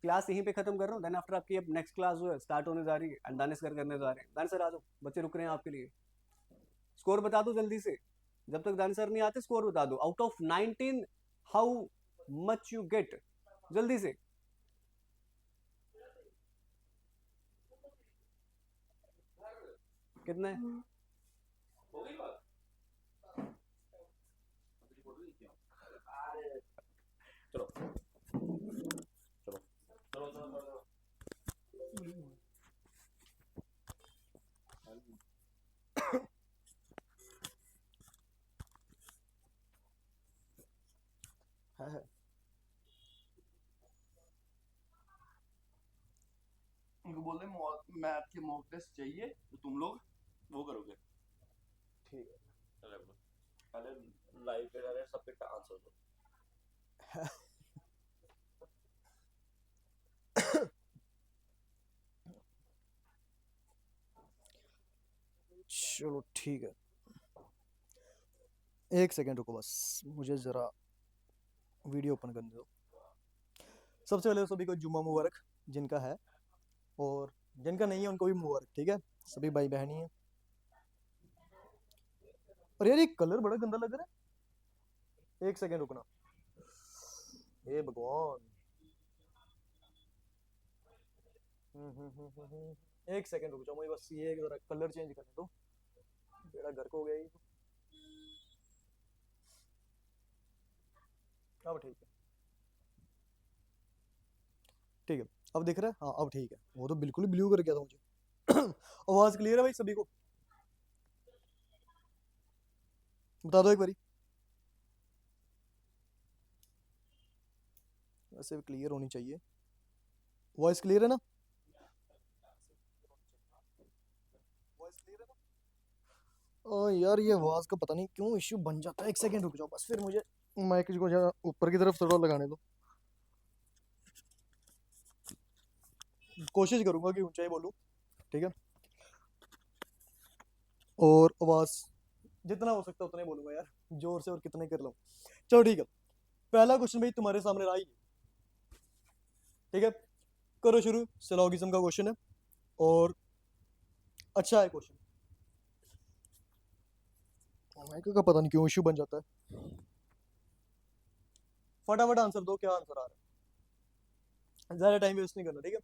Class यहीं पे खत्म कर रहा हूँ, देन आफ्टर आपकी अब नेक्स्ट क्लास जो है स्टार्ट होने जा रही है एंड दानिश सर करने जा रहे हैं। दानिश सर आ जाओ, बच्चे रुक रहे हैं आपके लिए। स्कोर बता दो जल्दी से, जब तक दानिश सर नहीं आते स्कोर बता दो। Out of 19 how much you get, जल्दी से। कितने? चलो चलो चलो चलो है। उनको बोल दे मैथ के मॉक टेस्ट चाहिए तो तुम लोग वो करोगे। ठीक है। चलो पहले लाइव पे जा रहे हैं, सबके आंसर दो। चलो ठीक है, एक सेकेंड रुको बस, मुझे ज़रा वीडियो ओपन करने दो। सबसे पहले तो सभी को जुम्मा मुबारक, जिनका है, और जिनका नहीं है उनको भी मुबारक। ठीक है, सभी भाई बहन ही हैं। और यार ये कलर बड़ा गंदा लग रहा है, एक सेकेंड रुकना, हे भगवान। एक सेकेंड रुक जाओ, मुझे बस ये जरा कलर चेंज करने दो, बेड़ा घर को हो गया ये तो। अब ठीक है, ठीक है, अब दिख रहा है, हाँ अब ठीक है। वो तो बिल्कुल ही ब्लू कर गया था मुझे। आवाज क्लियर है भाई सभी को? बता दो एक बारी, वैसे क्लियर होनी चाहिए। वॉइस क्लियर है ना? वॉइस क्लियर है ना? यार ये आवाज का पता नहीं क्यों इश्यू बन जाता है। एक सेकेंड रुक जाओ बस, फिर मुझे माइक को जरा ऊपर की तरफ थोड़ा लगाने दो। कोशिश करूंगा कि ऊंचाई बोलूं, ठीक है, और आवाज जितना हो सकता है उतना ही बोलूंगा यार, जोर से और कितना ही कर लूं। चलो ठीक है, पहला क्वेश्चन भाई तुम्हारे सामने रहा ही है, ठीक है, करो शुरू। सिलोगिज्म का क्वेश्चन है और अच्छा है क्वेश्चन। माइक का पता नहीं क्यों इश्यू बन जाता है। फटाफट आंसर दो, क्या आंसर आ रहा है, ज्यादा टाइम वेस्ट नहीं करना, ठीक है।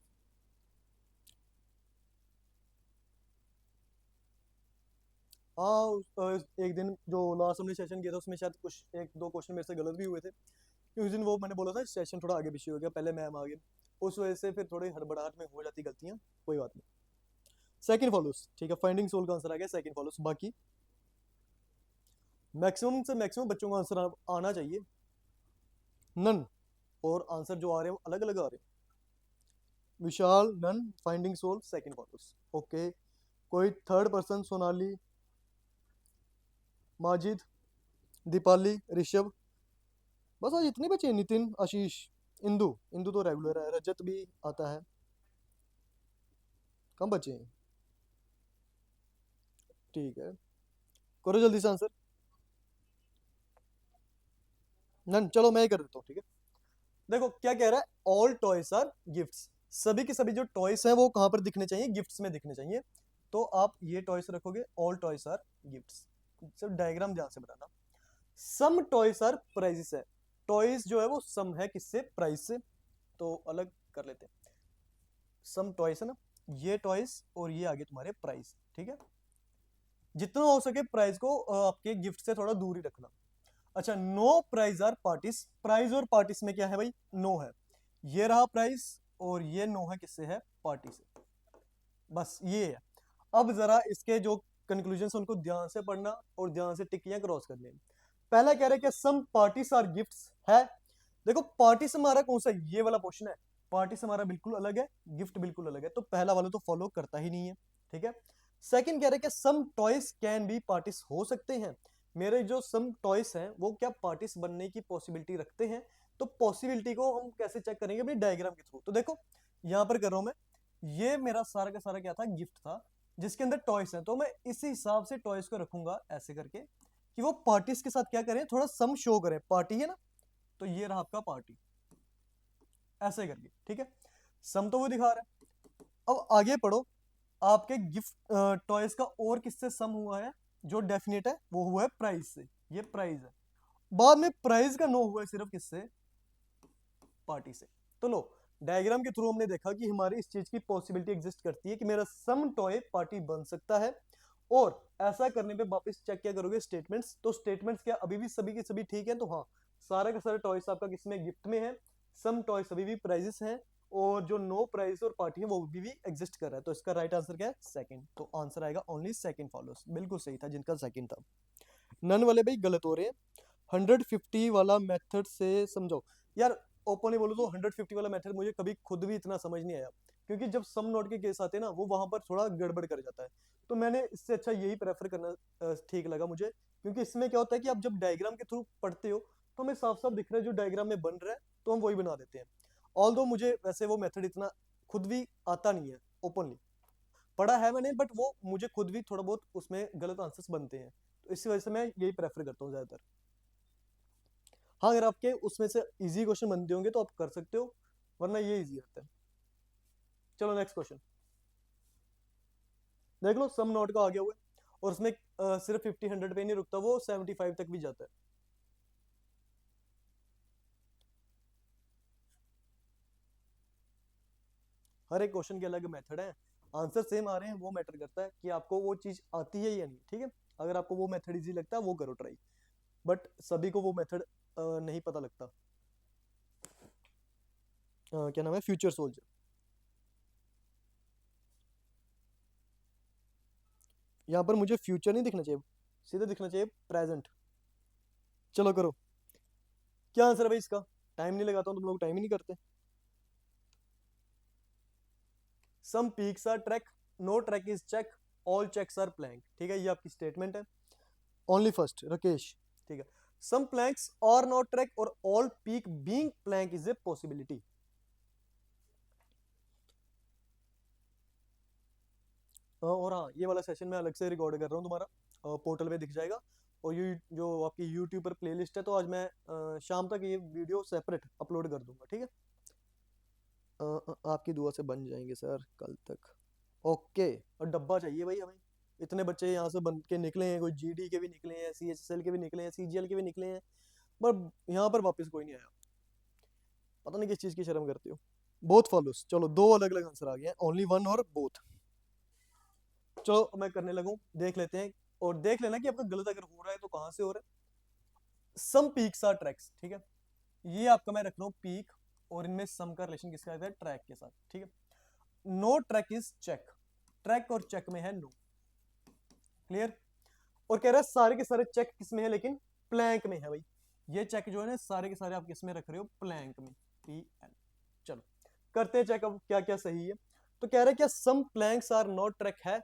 हाँ, एक दिन जो लास्ट हमने सेशन किया था उसमें शायद कुछ एक दो क्वेश्चन मेरे से गलत भी हुए थे, क्योंकि उस दिन वो मैंने बोला था सेशन थोड़ा आगे पीछे हो गया, पहले मैम आ गए, उस वजह से फिर थोड़ी हड़बड़ाहट में हो जाती गलतियां, कोई बात नहीं। सेकंड फॉलोस, ठीक है, फाइंडिंग सोल का आंसर आ गया सेकंड फॉलोस। बाकी मैक्सिमम से मैक्सिमम बच्चों का आंसर आना चाहिए, नन, और आंसर जो आ रहे हैं अलग अलग आ रहे हैं। Vishal none, finding soul second follows, okay. कोई थर्ड पर्सन? सोनाली, माजिद, दीपाली, ऋषभ, बस आज इतने बचे। नितिन, आशीष, इंदु, इंदु तो रेगुलर है, रजत भी आता है, कम बचे हैं, ठीक है, करो जल्दी से आंसर। नन, चलो मैं ही कर देता हूँ, ठीक है। देखो क्या कह रहा है, ऑल टॉयस आर गिफ्ट्स, सभी के सभी जो टॉयस हैं वो कहाँ पर दिखने चाहिए? गिफ्ट्स में दिखने चाहिए। तो आप ये टॉयस रखोगे, ऑल टॉयस आर गिफ्ट्स, सिर्फ डायग्राम ध्यान से बनाना। सम टॉयस आर प्राइजेस है, टॉयस जो है वो सम है किससे? प्राइस से, तो अलग कर लेते हैं। सम टॉयस है ना, ये टॉयस और ये आगे तुम्हारे प्राइस, ठीक है। जितना हो सके प्राइस को आपके गिफ्ट से थोड़ा दूर ही रखना। अच्छा, no prize are parties, prize और पार्टीज में क्या है भाई? नो है। ये रहा प्राइस और ये नो है किससे? है पार्टी से, बस ये है। अब जरा इसके जो कंक्लूजन है उनको ध्यान से पढ़ना और ध्यान से टिक्कियां क्रॉस करनी। पहला कह रहे हैं कि सम पार्टीज आर गिफ्ट्स है। देखो पार्टी से हमारा कौन सा? ये वाला क्वेश्चन है, पार्टी से हमारा बिल्कुल अलग है, गिफ्ट बिल्कुल अलग है, तो पहला वाला तो फॉलो करता ही नहीं है, ठीक है। सेकंड कह रहे हैं कि सम टॉयस कैन बी पार्टीज, हो सकते हैं मेरे जो सम टॉयस हैं वो क्या पार्टीज बनने की पॉसिबिलिटी रखते हैं। तो पॉसिबिलिटी को हम कैसे चेक करेंगे? अपनी डायग्राम के थ्रू। तो देखो यहां पर कर रहा हूं मैं, ये मेरा सारा का सारा क्या था? गिफ्ट था, जिसके अंदर टॉयस है, तो मैं इसी हिसाब से टॉयस को रखूंगा ऐसे करके कि वो पार्टीज के साथ क्या करें? थोड़ा सम शो करें, पार्टी है ना, तो ये रहा आपका पार्टी, ऐसे करके, ठीक है। सम तो वो दिखा रहा है। अब आगे पढ़ो, आपके गिफ्ट टॉयज का और किससे सम हुआ है जो डेफिनेट है, वो हुआ है प्राइस से, ये प्राइस है। बाद में प्राइस का नो हुआ है सिर्फ किससे, पार्टी से। तो लो, डायग्राम के थ्रू हमने देखा कि हमारी इस चीज की पॉसिबिलिटी एग्जिस्ट करती है कि मेरा सम टॉय पार्टी बन सकता है। और ऐसा करने पे वापस चेक क्या करोगे, स्टेटमेंट्स, तो स्टेटमेंट्स क्या अभी भी सभी के सभी ठीक है, तो हाँ सारा का सारा टॉयस आपका किसमें, गिफ्ट में है। सम टॉयस अभी भी प्राइजेस हैं, और जो नो प्राइस और पार्टी है वो भी एग्जिस्ट कर रहा है। तो इसका राइट आंसर क्या है, सेकंड। तो आंसर आएगा ओनली सेकंड फॉलोस, बिल्कुल सही था जिनका सेकंड था। नन वाले भाई गलत हो रहे हैं। 150 वाला मेथड से समझो यार, ओपनली बोलो तो 150 वाला मेथड मुझे कभी खुद भी इतना समझ नहीं आया, क्योंकि जब सम नोट के केस आते हैं ना, वो वहां पर थोड़ा गड़बड़ कर जाता है। तो मैंने इससे अच्छा यही प्रेफर करना ठीक लगा मुझे, क्योंकि इसमें क्या होता है कि आप जब डायग्राम के थ्रू पढ़ते हो तो हमें साफ साफ दिख रहा है जो डायग्राम में बन रहा है, तो हम वही बना देते हैं। ऑल्दो मुझे वैसे वो मेथड इतना खुद भी आता नहीं है, ओपनली पढ़ा है मैंने, बट वो मुझे खुद भी थोड़ा बहुत उसमें गलत आंसर्स बनते हैं, तो इसी वजह से मैं यही प्रेफर करता हूँ ज्यादातर। हाँ, अगर आपके उसमें से इजी क्वेश्चन बनते होंगे तो आप कर सकते हो, वरना ये इजी आता है। चलो नेक्स्ट क्वेश्चन देख लो, सम नोट का आ गया हुआ है, और उसमें सिर्फ 50 100 पे नहीं रुकता, वो 75 तक भी जाता है। हर एक क्वेश्चन के अलग मेथड है, आंसर सेम आ रहे हैं वो मैटर करता है कि आपको वो चीज आती है या नहीं, ठीक है। अगर आपको वो मेथड इजी लगता है वो करो ट्राई, बट सभी को वो मेथड नहीं पता लगता। क्या नाम है, फ्यूचर सोल्जर। यहाँ पर मुझे फ्यूचर नहीं दिखना चाहिए, सीधे दिखना चाहिए प्रेजेंट। चलो करो, क्या आंसर है भाई इसका, टाइम नहीं लगाता हूँ, तुम लोग टाइम ही नहीं करते। Some peaks are track, no track is check, all checks are plank, ठीक है, ये आपकी स्टेटमेंट है। ओनली फर्स्ट राकेश, ठीक है। Some planks are not track or all peak being plank is a possibility. और हाँ, ये वाला सेशन मैं अलग से रिकॉर्ड कर रहा हूँ, तुम्हारा पोर्टल पे दिख जाएगा। और ये जो आपकी यूट्यूब पर प्लेलिस्ट है, तो आज मैं शाम तक ये वीडियो सेपरेट अपलोड कर दूंगा, ठीक है। आपकी दुआ से बन जाएंगे सर कल तक। ओके, और डब्बा चाहिए भाई हमें, इतने बच्चे यहाँ से बन के निकले हैं, कोई जीडी के भी निकले हैं, सीएचएसएल के भी निकले हैं, सीजीएल के भी निकले हैं, पर यहाँ पर वापस कोई नहीं आया। पता नहीं किस चीज़ की शर्म करते हो। बोथ फॉलोस, चलो दो अलग अलग आंसर आ गए हैं, ओनली वन और बोथ। चलो मैं करने लगूं, देख लेते हैं, और देख लेना कि आपका गलत अगर हो रहा है तो कहाँ से हो रहा है। सम पीक्स आर ट्रैक्स, ठीक है, ये आपका मैं रख रहा हूँ पीक, और इनमें सम का रिलेशन किसका आता है, ट्रैक के साथ, ठीक है। No track is check, track और चेक में है नो, क्लियर। और कह रहा है सारे के सारे चेक किस में है, लेकिन प्लैंक में है भाई। ये चेक जो है ना, सारे के सारे आप किस में रख रहे हो, प्लैंक में, पी एल। चलो करते हैं चेक अब क्या क्या सही है। तो कह रहा है क्या सम प्लैंक्स आर नॉट ट्रैक है,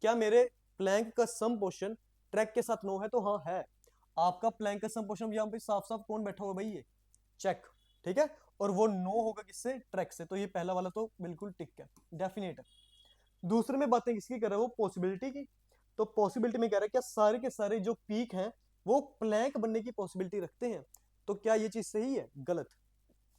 क्या मेरे प्लैंक का सम पोर्शन ट्रैक के साथ नो है, तो हाँ है। आपका प्लैंक का सम पोर्शन यहाँ पे साफ साफ कौन बैठा हुआ भाई, ये चेक, ठीक है। और वो नो होगा किससे, ट्रैक से, तो ये पहला वाला तो बिल्कुल टिक है, डेफिनेट है। दूसरे में बातें किसकी कर रहा है, वो पॉसिबिलिटी की। तो पॉसिबिलिटी में कह रहा है क्या सारे के सारे जो पीक हैं वो प्लैंक बनने की पॉसिबिलिटी रखते हैं, तो क्या ये चीज सही है, गलत,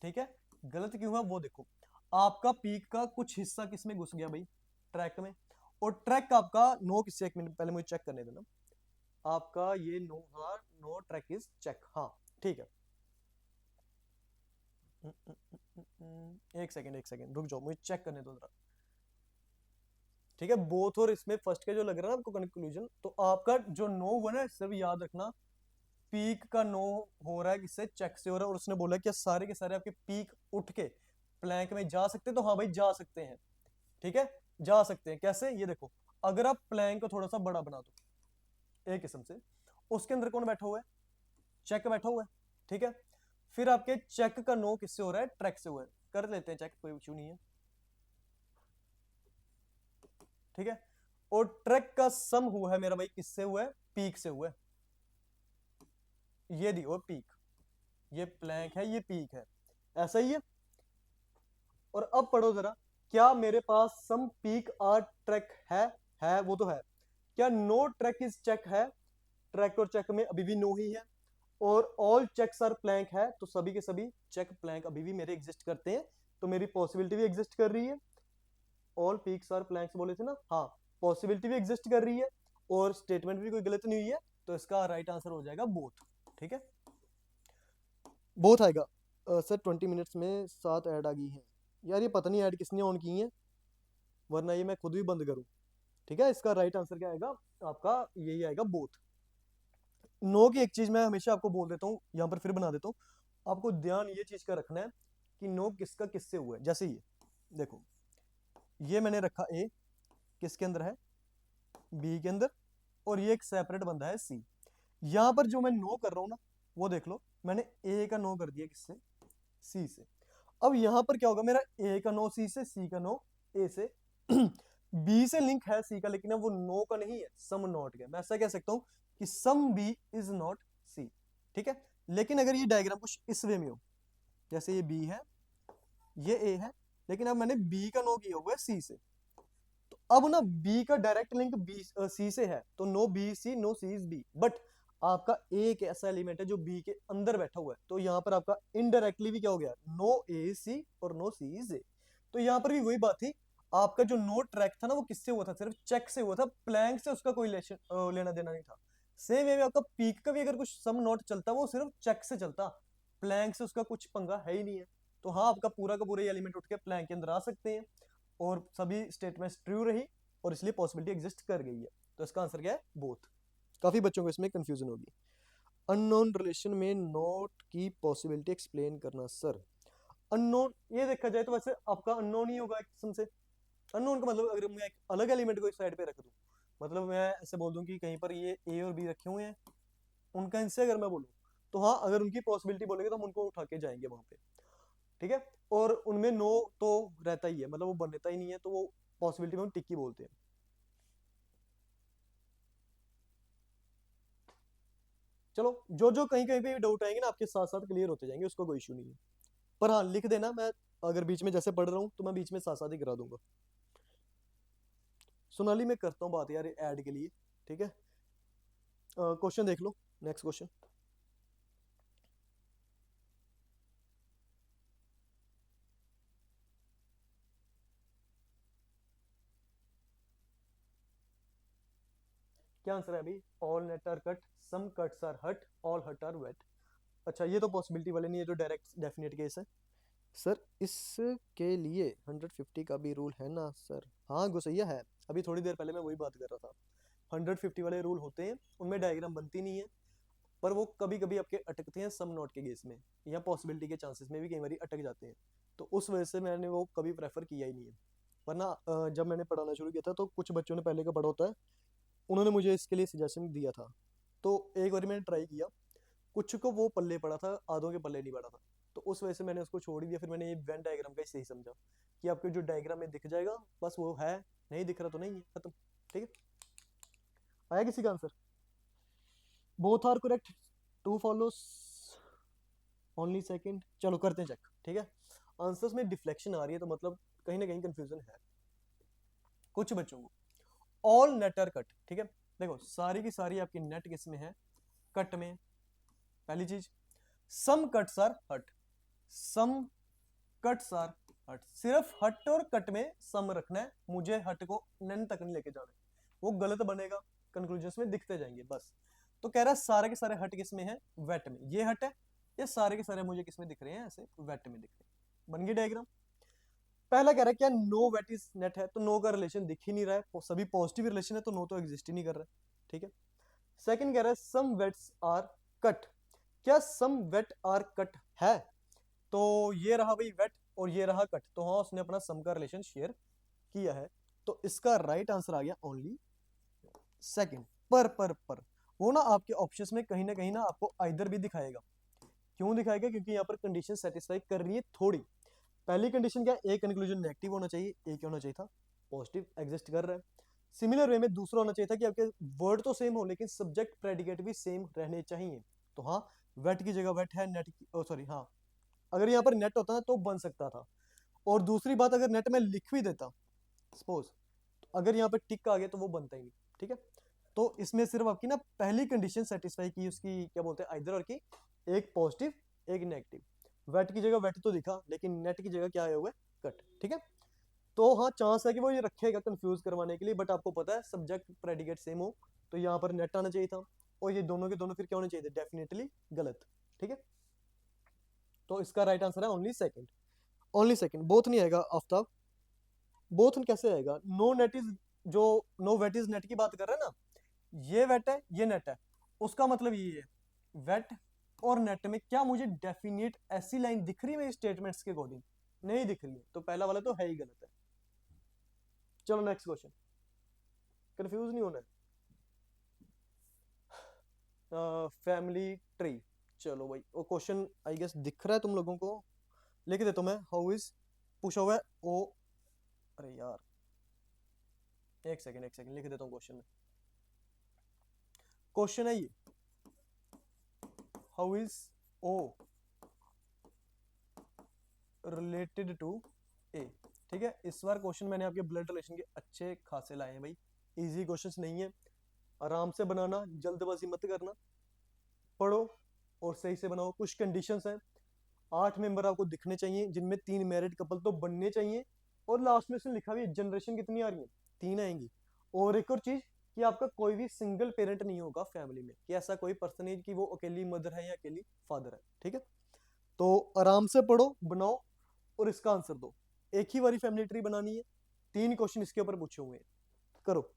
ठीक है। गलत क्यों है वो देखो, आपका पीक का कुछ हिस्सा किसमें घुस गया भाई, ट्रैक में। और ट्रैक आपका नो किससे, एक मिनट पहले मुझे चेक करने देना, आपका ये नो, हाँ नो ट्रैक इज चेक, हाँ ठीक है। एक सेकेंड रुक जाओ, मुझे चेक करने दो जरा, ठीक है। बोथ और इसमें फर्स्ट का जो लग रहा है ना आपको कंक्लूजन, तो आपका जो नो हुआ ना, सिर्फ याद रखना पीक का नो हो रहा है किससे, चेक से हो रहा है। और उसने बोला कि सारे के सारे आपके पीक उठ के प्लैंक में जा सकते हैं, तो हाँ भाई जा सकते हैं, ठीक है, जा सकते हैं। कैसे, ये देखो, अगर आप प्लैंक को थोड़ा सा बड़ा बना दो एक किस्म से, उसके अंदर कौन बैठा हुआ है, चेक बैठा हुआ है, ठीक है। फिर आपके चेक का नो किससे हो रहा है, ट्रैक से हुआ है, कर लेते हैं चेक, कोई इशू नहीं है, ठीक है। और ट्रैक का सम हुआ है मेरा भाई किससे हुआ है, पीक से हुआ है, ये दियो पीक, ये प्लैंक है, ये पीक है, ऐसा ही है। और अब पढ़ो जरा, क्या मेरे पास सम पीक आर ट्रैक है वो तो है। क्या नो ट्रैक इज चेक है, ट्रैक और चेक में अभी भी नो ही है। और ऑल चेक्स आर प्लैंक है, तो सभी के सभी चेक प्लैंक अभी भी मेरे एग्जिस्ट करते हैं, तो मेरी पॉसिबिलिटी भी एग्जिस्ट कर रही है। ऑल पीक्स आर प्लैंक्स बोले थे ना, हाँ पॉसिबिलिटी भी एग्जिस्ट कर रही है और स्टेटमेंट भी कोई गलत नहीं हुई है, तो इसका राइट आंसर हो जाएगा बोथ। ठीक है, बोथ आएगा। सर 20 मिनट्स में 7 ऐड आ गई हैं। यार ये पता नहीं ऐड किसने ऑन की है, वरना ये मैं खुद भी बंद करूं। ठीक है, इसका राइट आंसर क्या आएगा आपका, यही आएगा बोथ। नो की एक चीज मैं हमेशा आपको बोल देता हूँ, यहाँ पर फिर बना देता हूँ, आपको ध्यान ये चीज का रखना है कि नो किसका किससे हुआ है। जैसे ये देखो, ये मैंने रखा ए, किसके अंदर है, बी के अंदर, और ये एक सेपरेट बंदा है सी। यहाँ पर जो मैं नो कर रहा हूँ ना, वो देख लो, मैंने ए का नो कर दिया किससे, सी से। अब यहाँ पर क्या होगा, मेरा ए का नो सी से, सी का नो ए से, बी से लिंक है सी का, लेकिन अब वो नो का नहीं है, सम नॉट का। मैं ऐसा कह सकता हूँ कि सम बी इज नॉट सी। ठीक है, लेकिन अगर ये डायग्राम कुछ इस वे में हो, जैसे ये बी है, ये ए है, लेकिन अब मैंने बी का नो किया हुआ है सी से, तो अब ना बी का डायरेक्ट लिंक बी सी से है, तो no B C, no C is B. But आपका ए एक ऐसा एलिमेंट है जो बी के अंदर बैठा हुआ है, तो यहाँ पर आपका इनडायरेक्टली भी क्या हो गया, नो ए सी और नो सी इज ए। तो यहाँ पर भी वही बात थी, आपका जो नो ट्रैक था ना, वो किससे हुआ था, सिर्फ चेक से हुआ था, प्लैंक से उसका कोई लेना देना नहीं था। सेम वे में आपका पीक का भी अगर कुछ सम नोट चलता, वो सिर्फ चेक से चलता, प्लैंक से उसका कुछ पंगा है ही नहीं है। तो हाँ, आपका पूरा का पूरा एलिमेंट उठ के प्लैंक के अंदर आ सकते हैं, और सभी स्टेटमेंट्स ट्रू रही, और इसलिए पॉसिबिलिटी एग्जिस्ट कर गई है। तो इसका आंसर क्या है, बोथ। काफी बच्चों को इसमें कंफ्यूजन होगी। अननोन रिलेशन में नोट की पॉसिबिलिटी एक्सप्लेन करना सर। अननोन, ये देखा जाए तो वैसे आपका अननोन ही होगा एक किस्म से। अननोन का मतलब, अगर मैं एक अलग एलिमेंट को एक साइड पे रख दूं, मतलब मैं ऐसे बोल दूं कि कहीं पर ये ए और बी रखे हुए हैं, उनका इनसे अगर मैं बोलूं, तो हाँ, अगर उनकी पॉसिबिलिटी बोलेंगे तो हम उनको उठा के जाएंगे वहां पे। ठीक है, और उनमें नो तो रहता ही है, मतलब वो बनता ही नहीं है, तो वो पॉसिबिलिटी में हम टिक्की बोलते हैं। चलो, जो जो कहीं कहीं पे डाउट आएंगे ना, आपके साथ साथ क्लियर होते जाएंगे, उसका कोई इशू नहीं है। पर हाँ, लिख देना, मैं अगर बीच में जैसे पढ़ रहा हूँ तो मैं बीच में साथ साथ ही करा दूंगा। सोनाली, मैं करता हूँ बात यार ऐड के लिए। ठीक है, क्वेश्चन देख लो, नेक्स्ट क्वेश्चन। क्या आंसर है अभी, all net are cut, some cuts are hut, all hut are wet. अच्छा, ये तो पॉसिबिलिटी वाले नहीं है, जो डायरेक्ट डेफिनेट केस है। सर इसके लिए 150 का भी रूल है ना सर। हाँ गुसैया है, अभी थोड़ी देर पहले मैं वही बात कर रहा था। 150 वाले रूल होते हैं, उनमें डायग्राम बनती नहीं है, पर वो कभी कभी आपके अटकते हैं सम नॉट के केस में, या पॉसिबिलिटी के चांसेस में भी कई बार अटक जाते हैं, तो उस वजह से मैंने वो कभी प्रेफर किया ही नहीं है। वरना जब मैंने पढ़ाना शुरू किया था, तो कुछ बच्चों ने पहले का पढ़ा होता है, उन्होंने मुझे इसके लिए सजेशन दिया था, तो एक बार मैंने ट्राई किया, कुछ को वो पल्ले पड़ा था, आधों के पल्ले नहीं पड़ा था, तो उस वजह से मैंने उसको छोड़ ही दिया। फिर मैंने ये वेन डायग्राम का ही सही समझा कि आपके जो डायग्राम में दिख जाएगा, बस वो है, नहीं दिख रहा तो नहीं है, खत्म। ठीक है, आया किसी का answer, both are correct, two follows only second. चलो करते हैं चेक। ठीक है, आंसर्स में डिफ्लेक्शन आ रही है, तो मतलब कहीं ना कहीं कंफ्यूजन है कुछ बच्चों को। ऑल नेट आर कट, ठीक है, देखो सारी की सारी आपकी नेट किस में है, कट में। पहली चीज, सम कट्स आर हट, सम कट्स आर हट, सिर्फ हट और कट में सम रखना है, मुझे हट को नन तक नहीं लेके जाना है, वो गलत बनेगा, कंक्लूजन में दिखते जाएंगे बस। तो कह रहा है सारे के सारे हट किस में है, वेट में। ये हट है, ये सारे के सारे मुझे किस में दिख रहे हैं, ऐसे वेट में दिख रहे हैं। बन गई डायग्राम। पहला कह रहा है क्या नो वेट इज नेट है, तो नो का रिलेशन दिख ही नहीं रहा है, सभी पॉजिटिव रिलेशन है, तो नो तो एग्जिस्ट ही नहीं कर रहा है। ठीक है, सेकंड कह रहा है सम वेट्स आर कट, क्या सम वेट आर कट है, तो ये रहा भाई वेट और ये रहा कट, तो हाँ उसने अपना सम का रिलेशन शेयर किया है, तो इसका राइट आंसर आ गया ओनली सेकंड। पर वो ना आपके ऑप्शंस में कहीं ना आपको आइदर भी दिखाएगा। क्यों दिखाएगा, क्योंकि यहाँ पर कंडीशन सेटिस्फाई कर रही है थोड़ी। पहली कंडीशन क्या है, ए कंक्लूजन नेगेटिव होना चाहिए, ए क्या होना चाहिए था, पॉजिटिव एग्जिस्ट कर रहा है। सिमिलर वे में दूसरा होना चाहिए था कि आपके वर्ड तो सेम हो, लेकिन सब्जेक्ट प्रेडिकेट भी सेम रहने चाहिए। तो हाँ, वेट की जगह वेट है, नेट की सॉरी हाँ, अगर यहाँ पर नेट होता तो बन सकता था। और दूसरी बात, अगर नेट में लिख भी देता सपोज, तो अगर यहाँ पर टिक आ गया तो वो बनता ही नहीं। ठीक है, तो इसमें सिर्फ आपकी ना पहली कंडीशन सेटिस्फाई की, उसकी क्या बोलते हैं आइदर और की, एक पॉजिटिव एक नेगेटिव। वेट की जगह वेट तो दिखा, लेकिन नेट की जगह क्या आया हुआ है, कट। ठीक है, तो हाँ चांस है कि वो ये रखेगा कंफ्यूज करवाने के लिए, बट आपको पता है सब्जेक्ट प्रेडिकेट सेम हो तो यहाँ पर नेट आना चाहिए था, और ये दोनों के दोनों फिर क्या होने चाहिए थे, डेफिनेटली गलत। ठीक है, तो इसका राइट आंसर है only second. Only second, both नहीं आएगा आफ्ताब, बोथ कैसे आएगा, नो नेट इज, जो नो वेट इज नेट की बात कर रहे हैं ना, ये वेट है ये नेट है, उसका मतलब ये है वेट और नेट में क्या मुझे डेफिनेट ऐसी लाइन दिख रही है मेरे स्टेटमेंट्स के अकॉर्डिंग, नहीं दिख रही है, तो पहला वाला तो है ही गलत है। चलो नेक्स्ट क्वेश्चन, कंफ्यूज नहीं होना है। फैमिली ट्री, चलो भाई वो क्वेश्चन आई गेस दिख रहा है तुम लोगों को, लिख देता हूं मैं, हाउ इज, पूछा हुआ है ओ, अरे यार एक सेकंड लिख देता हूँ क्वेश्चन में। क्वेश्चन है ये, how is O related to A. ठीक है, इस बार क्वेश्चन मैंने आपके ब्लड रिलेशन के अच्छे खासे लाए हैं भाई, इजी क्वेश्चंस नहीं है, आराम से बनाना, जल्दबाजी मत करना, पढ़ो और सही से बनाओ। कुछ कंडीशंस हैं, 8 मेंबर आपको दिखने चाहिए जिनमें 3 मैरिड कपल तो बनने चाहिए, और लास्ट में उसने लिखा भी है जनरेशन कितनी आ रही है, 3 आएंगी। और एक और चीज कि आपका कोई भी सिंगल पेरेंट नहीं होगा फैमिली में, कि ऐसा कोई पर्सन है कि वो अकेली मदर है या अकेली फादर है। ठीक है, तो आराम से पढ़ो, बनाओ और इसका आंसर दो। एक ही बारी फैमिली ट्री बनानी है, 3 क्वेश्चन इसके ऊपर पूछे हुए हैं, करो।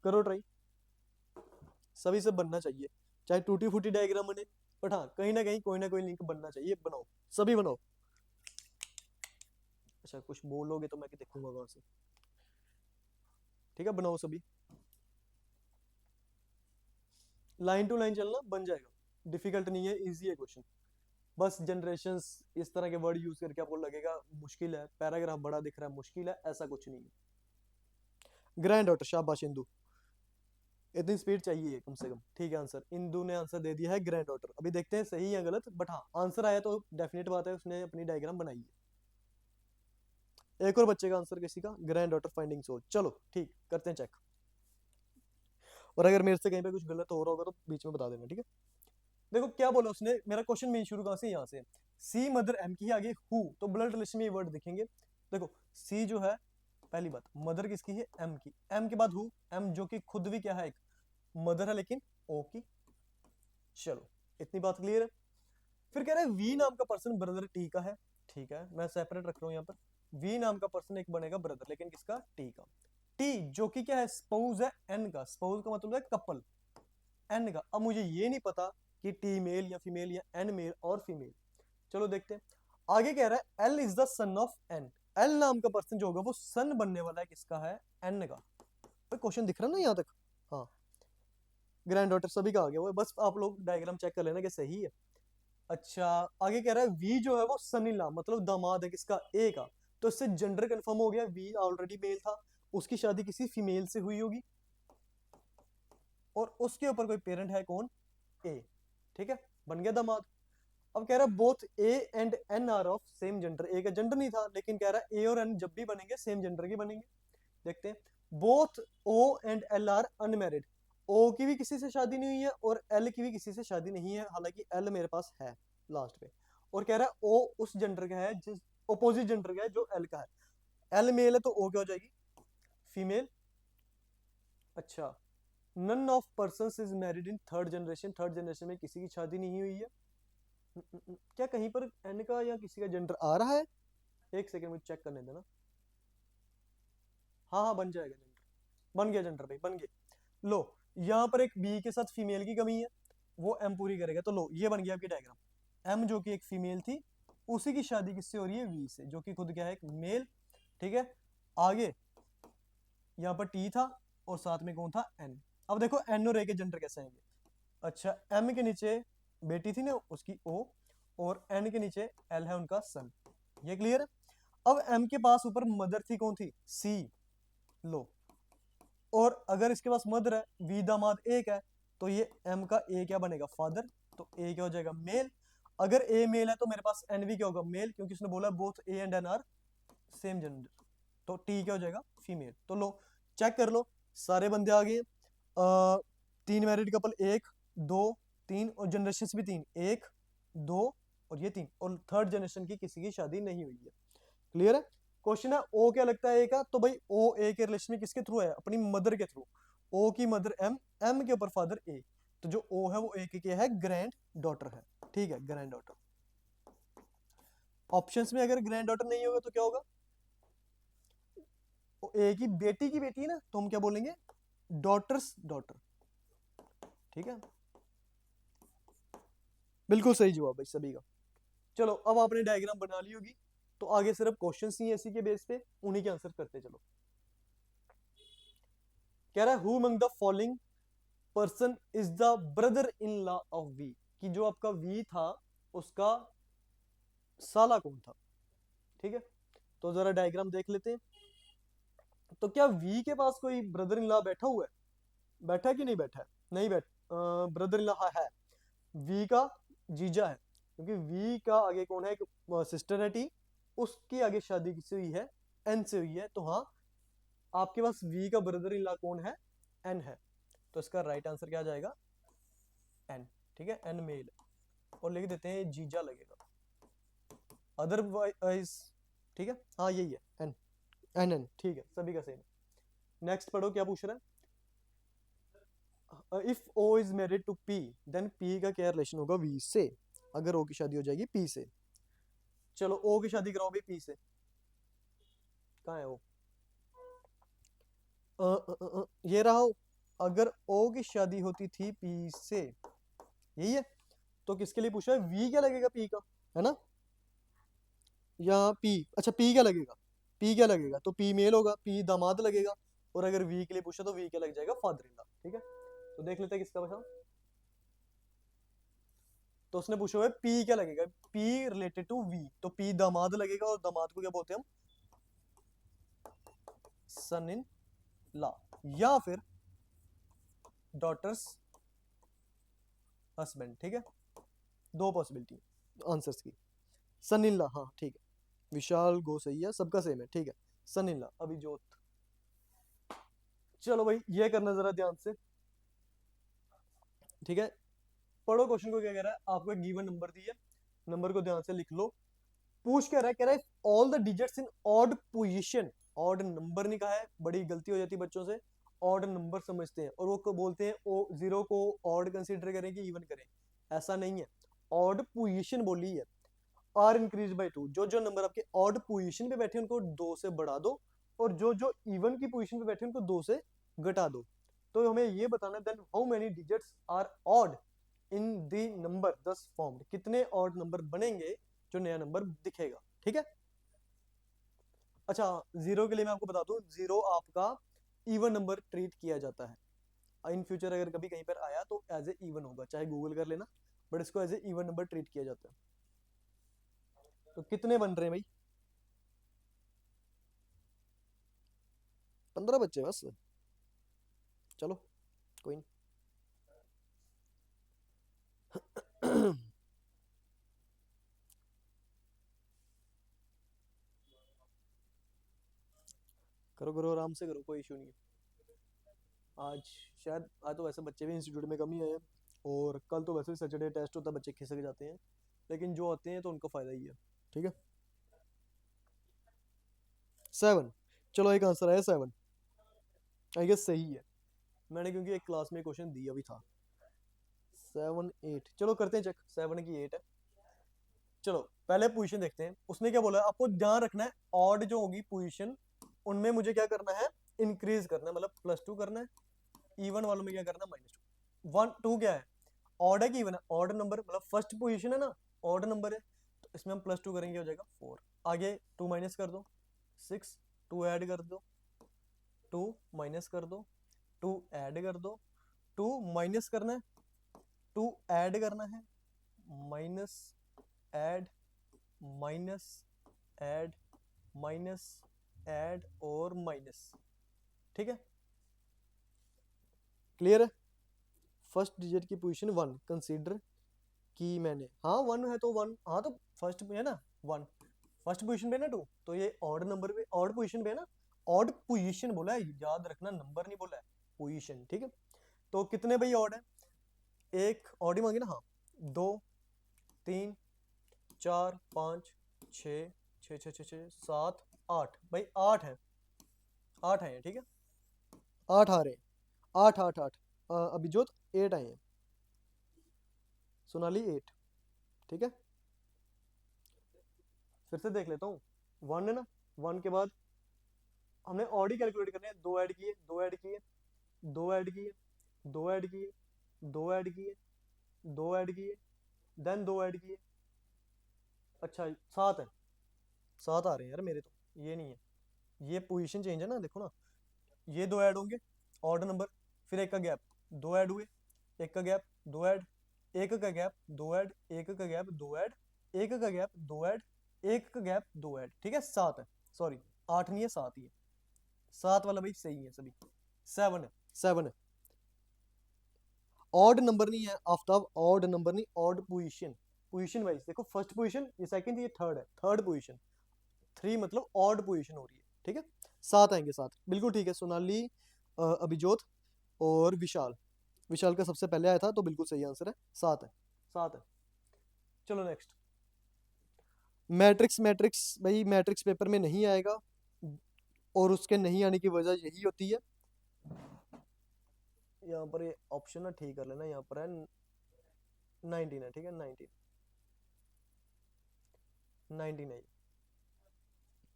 करो ट्राई, सभी से बनना चाहिए, चाहे टूटी फूटी डायग्राम बने, बट हाँ कहीं ना कहीं कोई ना कोई लिंक बनना चाहिए, बनाओ सभी बनाओ। अच्छा कुछ बोलोगे तो मैं देखूंगा वहां से। ठीक है, बनाओ सभी, लाइन टू लाइन चलना, बन जाएगा, डिफिकल्ट नहीं है, इजी है क्वेश्चन। बस जनरेशंस इस तरह के वर्ड यूज करके आपको लगेगा मुश्किल है, पैराग्राफ बड़ा दिख रहा है मुश्किल है, ऐसा कुछ नहीं है। ग्रैंड डॉटर, शाबाश इंदू, इतनी स्पीड चाहिए कम से कम। ठीक है, आंसर इंदू ने आंसर दे दिया है ग्रैंड डॉटर। अभी देखते हैं सही या गलत, बट हाँ आंसर आया तो डेफिनेट बात है उसने अपनी डायग्राम बनाई है। एक और बच्चे का आंसर किसी का, ग्रैंड डॉटर फाइंडिंग सोल, चलो ठीक करते हैं चेक, और अगर मेरे से कहीं पे कुछ गलत हो रहा होगा तो बीच में बता देना। ठीक है, देखो क्या बोला उसने, मेरा क्वेश्चन मेन शुरू कहां से, यहाँ से, सी मदर एम की आगे हु, तो ब्लड रिलेशन में ये वर्ड दिखेंगे। देखो सी जो है, पहली बात मदर किसकी है, एम की, एम के बाद हु, एम जो कि खुद भी क्या है, एक मदर है लेकिन ओ की। चलो इतनी बात क्लियर है। फिर कह रहा है वी नाम का पर्सन ब्रदर टी का है, ठीक है मैं सेपरेट रख रहा हूँ यहाँ पर, वी नाम का पर्सन एक बनेगा ब्रदर, लेकिन किसका, टी का। टी जो कि क्या है, स्पाउस है एन का, स्पाउस का मतलब है कपल, एन का। अब मुझे ये नहीं पता कि टी मेल या फीमेल या एन मेल और फीमेल, चलो देखते हैं। आगे कह रहा है L is the son of N, L नाम का पर्सन जो होगा वो सन बनने वाला है किसका है, एन का। क्वेश्चन दिख रहा है ना यहाँ तक, हाँ ग्रैंड डॉटर सभी का आ गया वो, बस आप लोग डायग्राम चेक कर लेना कि सही है। अच्छा आगे कह रहा है वी जो है वो सन इन लॉ मतलब दामाद है किसका, ए का, तो इससे जेंडर कंफर्म हो गया, वी ऑलरेडी मेल था, उसकी शादी किसी फीमेल से हुई होगी, और उसके ऊपर कोई पेरेंट है कौन, ए। ठीक है, बन गया दामाद। अब कह रहा है both A and N are of same gender, A का जेंडर नहीं था लेकिन कह रहा है ए और एन जब भी बनेंगे सेम जेंडर के बनेंगे। देखते हैं, both O and L are unmarried, O की भी किसी से शादी नहीं हुई है और एल की भी किसी से शादी नहीं है, हालांकि एल मेरे पास है लास्ट पे। और कह रहा है ओ उस जेंडर का है जिस अपोजिट जेंडर का है जो एल का है, एल मेल है तो ओ क्या हो जाएगी, फीमेल। अच्छा, none of persons is married in third generation, third generation में किसी की शादी नहीं हुई है। क्या कहीं पर एन का या किसी का जेंडर आ रहा है, एक सेकंड मुझे चेक करने देना। हाँ हाँ बन जाएगा जेंडर, बन गया जेंडर भाई, बन गया। लो यहाँ पर एक बी के साथ फीमेल की कमी है, वो एम पूरी करेगा, तो लो ये बन गया आपकी डायग्राम। एम जो कि एक फीमेल थी, उसी की शादी किससे हो रही है, वी से, जो कि खुद क्या है, एक मेल। ठीक है, आगे यहाँ पर टी था और साथ में कौन था, एन। अब देखो एन और ए के जेंडर कैसे आएंगे। अच्छा एम के नीचे बेटी थी ना उसकी ओ, और एन के नीचे एल है उनका सन, ये क्लियर है। अब एम के पास ऊपर मदर थी कौन थी, सी, लो, और अगर इसके पास मदर है, वी दामाद एक है, तो ये एम का ए क्या बनेगा, फादर, तो ए क्या हो जाएगा, मेल। अगर ए मेल है तो मेरे पास एन भी क्या होगा, मेल, क्योंकि उसने बोला both A and N are same gender, तो टी क्या हो जाएगा, फीमेल। तो लो चेक कर लो, सारे बंदे आ गए। 3 मैरिड कपल, 1 2 3, और जनरेशन भी 3, 1 2 और ये 3, और थर्ड जनरेशन की किसी की शादी नहीं हुई है। क्लियर है? क्वेश्चन है ओ क्या लगता है ए का, तो भाई ओ ए के रिलेशन में किसके थ्रू है, अपनी मदर के थ्रू। ओ की मदर एम, एम के ऊपर फादर ए, तो जो ओ है वो ए के क्या है, ग्रैंड डॉटर है। ठीक है, ग्रैंड डॉटर। ऑप्शंस में अगर ग्रैंड डॉटर नहीं होगा तो क्या होगा, ए की बेटी है ना, तो हम क्या बोलेंगे, डॉटर्स डॉटर। ठीक है, बिल्कुल सही जवाब भाई सभी का। चलो अब आपने डायग्राम बना ली होगी, तो आगे सिर्फ क्वेश्चंस ही इसी के बेस पे, उन्हीं के आंसर करते चलो। कह रहा है who among the following person is the brother in law of V, कि जो आपका वी था उसका साला कौन था। ठीक है, तो जरा डायग्राम देख लेते हैं। तो क्या वी के पास कोई ब्रदर इन लॉ बैठा हुआ है, बैठा है कि नहीं बैठा है, नहीं बैठ, ब्रदर इन लॉ है, वी का जीजा है, क्योंकि वी का आगे कौन है, एक सिस्टर है टी, उसकी आगे शादी किससे हुई है, एन से हुई है, तो हाँ आपके पास वी का ब्रदर इन लॉ कौन है, एन है, तो इसका राइट आंसर क्या आ जाएगा, एन। ठीक है, एन मेल, और लिख देते हैं जीजा लगेगा, अदरवाइज। ठीक है, हाँ यही है एन, एन एन, ठीक है सभी का सेम। नेक्स्ट पढ़ो क्या पूछ रहा है, if O is married to P then P का क्या रिलेशन होगा वी से, अगर ओ की शादी हो जाएगी पी से। चलो ओ की शादी कराओ भाई पी से, कहाँ है ओ, ये रहा हो। अगर ओ की शादी होती थी पी से, यही है, तो किसके लिए पूछा है, वी क्या लगेगा पी का, है ना, या पी, अच्छा पी क्या लगेगा, पी क्या लगेगा, तो पी मेल होगा, पी दामाद लगेगा, और अगर वी के लिए पूछा तो वी क्या लग जाएगा, फादर इन लॉ। ठीक है, तो देख लेते हैं किसका बचा। तो उसने पूछा हुआ है पी क्या लगेगा, पी रिलेटेड टू वी, तो पी दामाद लगेगा, और दामाद को क्या बोलते हैं हम, सन इन लॉ, या फिर डॉटर्स हस्बैंड। ठीक है, दो पॉसिबिलिटी आंसर्स की, सन इन लॉ, हाँ ठीक है, विशाल गो सही है, सबका सेम है। ठीक है, सन इन लॉ, अभिजोत। चलो भाई ये करना जरा ध्यान से। ठीक है, पढ़ो क्वेश्चन को, क्या कह रहा है, आपको एक गिवन नंबर दी है, नंबर को ध्यान से लिख लो। पूछ क्या रहा है, कह रहा है all the digits in odd position, odd number नहीं कहा है, बड़ी गलती हो जाती है बच्चों से, ऑड नंबर समझते हैं और वो को बोलते हैं ओ जीरो को ऑड कंसीडर करें कि इवन करें, ऐसा नहीं है, ऑड पोजीशन बोली है, आर इंक्रीज बाय 2, जो जो नंबर आपके ऑड पोजीशन पे बैठे उनको 2 से बढ़ा दो, और जो जो इवन की पोजीशन पे बैठे उनको 2 से घटा दो। तो हमें ये बताना है then how many digits are odd in the number thus formed, कितने ऑड नंबर बनेंगे जो नया नंबर दिखेगा। ठीक है, अच्छा जीरो के लिए मैं आपको बता दूं, जीरो आपका इवन नंबर ट्रीट किया जाता है, इन फ्यूचर अगर कभी कहीं पर आया तो एज ए इवन होगा, चाहे गूगल कर लेना, बट इसको as a even number treat किया जाता है। तो कितने बन रहे हैं भाई, 15 बच्चे बस, चलो कोई नहीं। करो करो आराम से करो, कोई इशू नहीं है। आज शायद, आज तो वैसे बच्चे भी इंस्टीट्यूट में कम ही आए हैं, और कल तो वैसे भी सैटरडे टेस्ट होता है, बच्चे खिसक जाते हैं, लेकिन जो आते हैं तो उनका फायदा ही है। ठीक है, 7, चलो एक आंसर आया 7, आई गेस सही है, मैंने क्योंकि एक क्लास में क्वेश्चन दिया भी था। 7 8, चलो करते हैं चेक, 7 की 8 है। चलो पहले पोजीशन देखते हैं, उसने क्या बोला है, आपको ध्यान रखना है ऑड जो होगी पोजीशन उनमें मुझे क्या करना है, इंक्रीज करना है, मतलब +2 करना है, इवन वालों में क्या करना है, -2। 1 2 क्या है, ऑड है कि इवन है, ऑड नंबर, मतलब फर्स्ट पोजीशन है ना, ऑड नंबर है, तो इसमें हम +2 करेंगे, हो जाएगा 4, आगे 2 माइनस कर दो 6, 2 ऐड कर दो, 2 माइनस कर दो, 2 ऐड कर दो, 2 माइनस करना है, 2 ऐड करना है, minus add, minus add, minus add और माइनस। ठीक है, क्लियर है, फर्स्ट डिजिट की पोजीशन 1 कंसीडर की मैंने, हाँ 1 है तो 1, हाँ तो फर्स्ट पे है ना 1, फर्स्ट पोजीशन पे ना 2, तो ये ऑड नंबर पे, ऑड पोजीशन पे है ना, ऑड पोजीशन बोला है, याद रखना, नंबर नहीं बोला है, पोजीशन, ठीक है। तो कितने भाई ऑड है, एक ऑड ही मांगे ना, हाँ, 2 3 4 5 6 6 6 6 6 7 8, भाई 8 है, 8 आए हैं, ठीक है, 8 आ रहे हैं, 8 8 8, अभिजोत 8 आए हैं, सोनाली 8, ठीक है। फिर से देख लेता हूँ, 1 है ना, 1 के बाद हमने ऑड ही कैलकुलेट करने हैं, 2 ऐड किए, 2 ऐड किए, 2 ऐड किए, 2 ऐड किए, 2 ऐड किए, 2 ऐड किए, देन 2 ऐड किए, अच्छा 7 है, 7 आ रहे हैं यार मेरे, तो ये नहीं है, ये पोजीशन चेंज है ना, देखो ना, ये 2 ऐड होंगे, ऑड नंबर, फिर एक का गैप, 2 ऐड हुए, एक का गैप, 2 ऐड, एक का गैप, 2 ऐड, एक का गैप, 2 ऐड, एक का गैप, 2 ऐड, एक का गैप, 2 ऐड, ठीक है, 7 है, सॉरी 8 नहीं है, 7 ही है, 7 वाला भाई सही है सभी, 7 है, 7 है, ऑड नंबर नहीं है आफ्ताब, ऑड नंबर नहीं, ऑड पोजीशन, पोजीशन वाइज देखो, फर्स्ट पोजीशन, ये सेकंड, ये थर्ड है, थर्ड पोजीशन, 3 मतलब ऑड पोजीशन हो रही है, ठीक है, 7 आएंगे, 7 बिल्कुल ठीक है, सोनाली, अभिजोत और विशाल, विशाल का सबसे पहले आया था, तो बिल्कुल सही आंसर है, 7 है, 7 है। चलो नेक्स्ट, मैट्रिक्स, मैट्रिक्स भाई मैट्रिक्स पेपर में नहीं आएगा, और उसके नहीं आने की वजह यही होती है, यहाँ पर ये ऑप्शन ना ठीक कर लेना, यहाँ पर है 19 है, ठीक है, 19 19 है,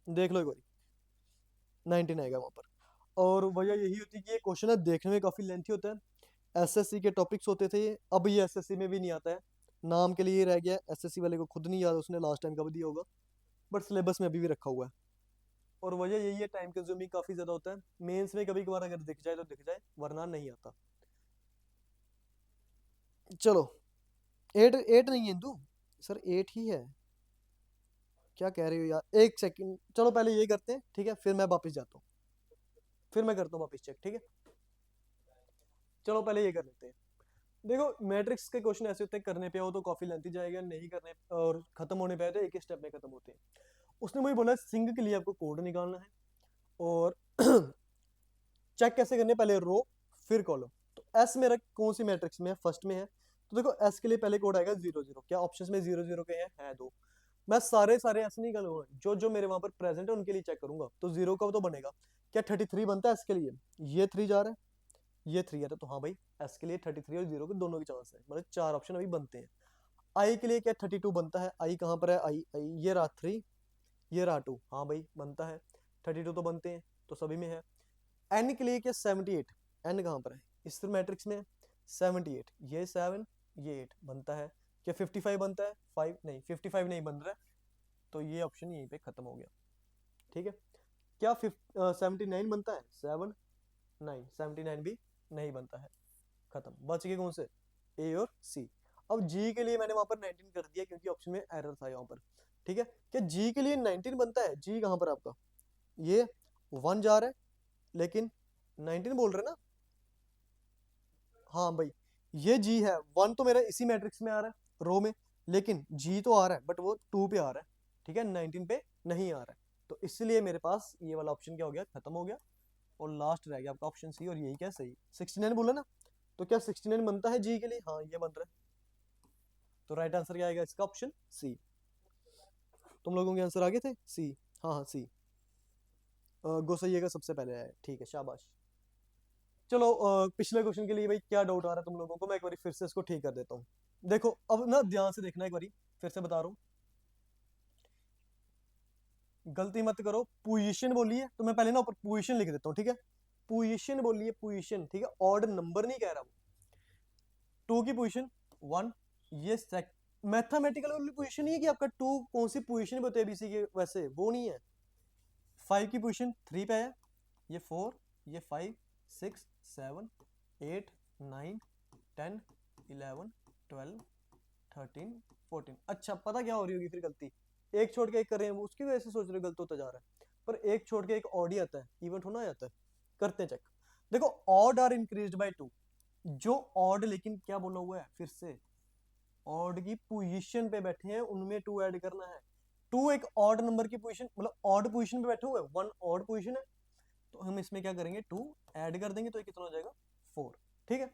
देख लो एक बार, 19 आएगा वहाँ पर, और वजह यही होती है कि ये क्वेश्चन है देखने में काफ़ी लेंथी होता है, एसएससी के टॉपिक्स होते थे ये, अब ये एसएससी में भी नहीं आता है, नाम के लिए रह गया, एसएससी वाले को खुद नहीं याद उसने लास्ट टाइम कब दिया होगा, बट सिलेबस में अभी भी रखा हुआ है, और वजह यही है, टाइम कंज्यूमिंग काफ़ी ज़्यादा होता है, मेंस में कभी कभार अगर दिख जाए तो दिख जाए, वरना नहीं आता। चलो 8 8 नहीं है इंदू सर, 8 ही है, क्या कह रहे हो यार, एक सेकंड, चलो पहले ये करते हैं, ठीक है, फिर मैं वापस जाता हूँ, फिर मैं करता हूँ वापस चेक, ठीक है, चलो पहले ये कर लेते हैं। देखो मैट्रिक्स के क्वेश्चन ऐसे होते हैं, करने पे हो तो काफी लेंथी जाएगा, नहीं करने और खत्म होने पे तो एक ही स्टेप में खत्म होते हैं। उसने मुझे बोला सिंग के लिए आपको कोड निकालना है, और चेक कैसे करने, पहले रो फिर कॉलम, तो एस मेरा कौन सी मैट्रिक्स में है, फर्स्ट में है, तो देखो एस के लिए पहले कोड आएगा 0 0, क्या ऑप्शंस में 0 0 के हैं दो, मैं सारे सारे ऐसे नहीं करूंगा, जो जो मेरे वहां पर प्रेजेंट है उनके लिए चेक करूंगा, तो 0 का तो बनेगा, क्या 33 बनता है एस के लिए, ये 3 जा रहा है, ये 3 आ रहा है, तो हाँ भाई एस के लिए 33 और 0 के दोनों के चांस है, मतलब 4 ऑप्शन अभी बनते हैं। आई के लिए क्या 32 बनता है, आई कहाँ पर है, आई ये रहा 3, ये रहा 2, हाँ भाई बनता है, 32 तो बनते हैं, तो सभी में है। एन के लिए क्या 78, एन कहाँ पर है, इस मैट्रिक्स में 78, ये 7 ये 8 बनता है, क्या 55 बनता है, 5 नहीं, 55 नहीं बन रहा है, तो ये ऑप्शन यहीं पे खत्म हो गया, ठीक है। क्या 79 बनता है, 7 9, 79 भी नहीं बनता है, खत्म, बच गए कौन से, ए और सी। अब जी के लिए मैंने वहां पर 19 कर दिया क्योंकि ऑप्शन में एरर था यहाँ पर, ठीक है, क्या जी के लिए 19 बनता है, जी कहाँ पर आपका, ये 1 जा रहा है, लेकिन 19 बोल रहे ना, हाँ भाई ये जी है, 1 तो मेरा इसी मैट्रिक्स में आ रहा है रो में, लेकिन जी तो आ रहा है बट वो 2 पे आ रहा है, ठीक है, 19 पे नहीं आ रहा है, तो इसलिए मेरे पास ये वाला ऑप्शन क्या हो गया, खत्म हो गया, और लास्ट रह गया आपका ऑप्शन सी, और यही क्या सही, 69 बोला ना, तो क्या 69 बनता है जी के लिए, हाँ ये बन रहा है, तो राइट आंसर क्या आएगा इसका, ऑप्शन सी। तुम लोगों के आंसर आगे थे सी, हाँ हाँ सी, गोसैया का सबसे पहले आया, ठीक है शाबाश। चलो पिछले क्वेश्चन के लिए भाई क्या डाउट आ रहा है तुम लोगों को, मैं एक बार फिर से इसको ठीक कर देता हूँ। देखो अब ना ध्यान से देखना, एक बार फिर से बता रहा हूँ, गलती मत करो, पोजीशन बोली है तो मैं पहले ना ऊपर पोजीशन लिख देता हूँ, ठीक है, पोजीशन बोली है, पोजीशन, ठीक है, ऑर्ड नंबर नहीं कह रहा वो, 2 की पोजीशन 1, ये मैथमेटिकल वाली पोजीशन नहीं है कि आपका 2 कौन सी पोजीशन बताए बीसी के, वैसे वो नहीं है, 5 की पोजीशन 3 पे है, ये 4, ये 5 6 7 8 9 10 11 12 13 14, अच्छा पता क्या हो रही होगी फिर गलती, एक छोड़ के एक कर रहे हैं, वो उसकी वजह से सोच रहे हो गलत होता जा रहा है, पर एक छोड़ के एक ऑड ही आता है, इवेंट होना जाता है, करते हैं चेक। देखो ऑड आर इंक्रीज्ड बाय 2, जो ऑड लेकिन क्या बोला हुआ है फिर से, ऑड की पोजीशन पे बैठे हैं उनमें 2 ऐड करना है, 2 एक ऑड नंबर की पोजीशन, मतलब ऑड पोजीशन पे बैठे हुए, 1 ऑड पोजीशन है, तो हम इसमें क्या करेंगे 2 ऐड कर देंगे तो ये कितना हो जाएगा 4। ठीक है,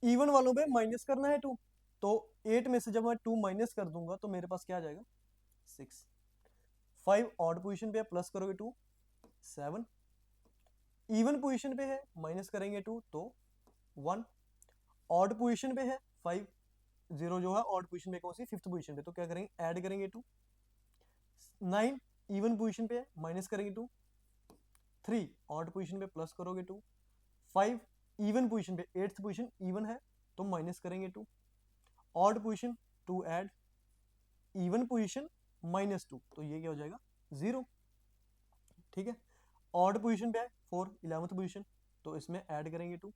इवन वालों पे माइनस करना है 2, तो 8 में से जब मैं 2 माइनस कर दूंगा तो मेरे पास क्या आ जाएगा 6। 5 ऑड पोजीशन पे है, प्लस करोगे 2 7। इवन पोजीशन पे है, माइनस करेंगे 2 तो 1। ऑड पोजीशन पे है 5, 0 जो है ऑड पोजीशन पे कौन सी 5th पोजीशन पे, तो क्या करेंगे ऐड करेंगे 2। 9 इवन पोजीशन पे है, माइनस करेंगे 2। 3 ऑड पोजीशन पे, प्लस करोगे 2। 5 इवन पोजीशन पे, 8th पोजीशन इवन है तो माइनस करेंगे 2। Odd position 2 add, even position -2, तो ये क्या हो जाएगा 0। ठीक है, ऑड पोजीशन पे है 4 11th पोजीशन, तो इसमें ऐड करेंगे 2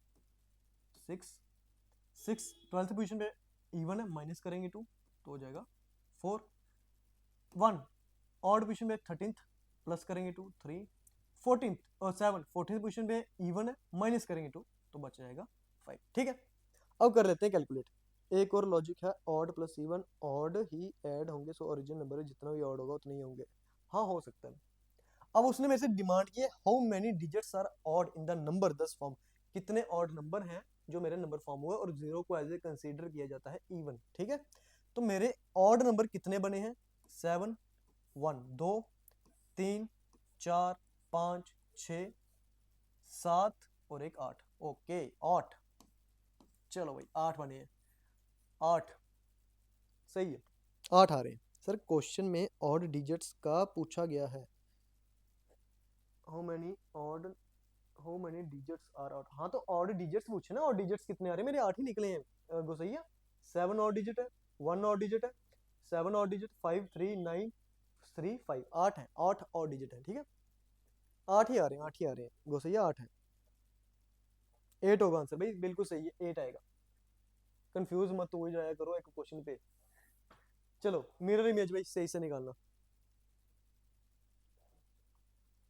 6। 6 12th पोजीशन पे इवन है, माइनस करेंगे 2 तो हो जाएगा 4। 1 ऑड पोजीशन पे 13th, प्लस करेंगे 2 3। 14th और 7 14th पोजीशन पे इवन है, माइनस करेंगे 2 तो बच जाएगा 5। ठीक है, अब कर लेते हैं कैलकुलेट। एक और लॉजिक है, ऑड प्लस इवन, ऑड ही ऐड होंगे, सो ओरिजिनल नंबर जितना भी ऑड होगा उतने ही होंगे। हाँ हो सकता है। अब उसने मेरे से डिमांड की है how many digits are odd in the number 10 form, कितने ऑड नंबर हैं जो मेरे नंबर फॉर्म हुए और 0 को एज ए कंसीडर किया जाता है इवन। ठीक है, तो मेरे ऑड नंबर कितने बने हैं 7 1 2 3 4 5 6 7 और एक 8। ओके 8, चलो भाई 8 बने हैं, 8 सही है, 8 आ रहे हैं। सर क्वेश्चन में ऑड डिजिट्स का पूछा गया है, how many digits are odd. हाँ तो ऑड डिजिट्स पूछे ना, ऑड डिजिट्स कितने आ रहे हैं, मेरे 8 ही निकले हैं गोसैया। 7 ऑड डिजिट है, 1 ऑड डिजिट है, 7 ऑड डिजिट, 5 3 9 3 5, 8 है, 8 ऑड डिजिट है। ठीक है, 8 ही आ रहे हैं, 8 ही आ रहे हैं गोसैया, 8 है। 8 होगा आंसर भाई, बिल्कुल सही है, 8 आएगा, कंफ्यूज मत हो जाया करो एक क्वेश्चन पे। चलो मिरर इमेज भाई सही से निकालना,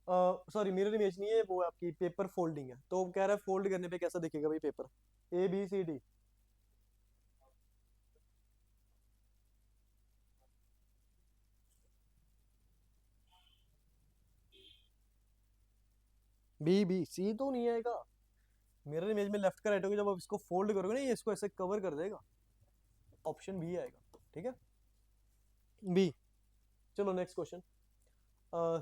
सॉरी मिरर इमेज नहीं है वो, आपकी पेपर फोल्डिंग है। तो कह रहा है फोल्ड करने पे कैसा दिखेगा भाई पेपर, ABCD। BBC तो नहीं आएगा, मिरर इमेज में लेफ्ट का राइट होगा, जब आप इसको फोल्ड करोगे ना ये इसको ऐसे कवर कर देगा, ऑप्शन बी आएगा। ठीक है, बी। चलो नेक्स्ट क्वेश्चन,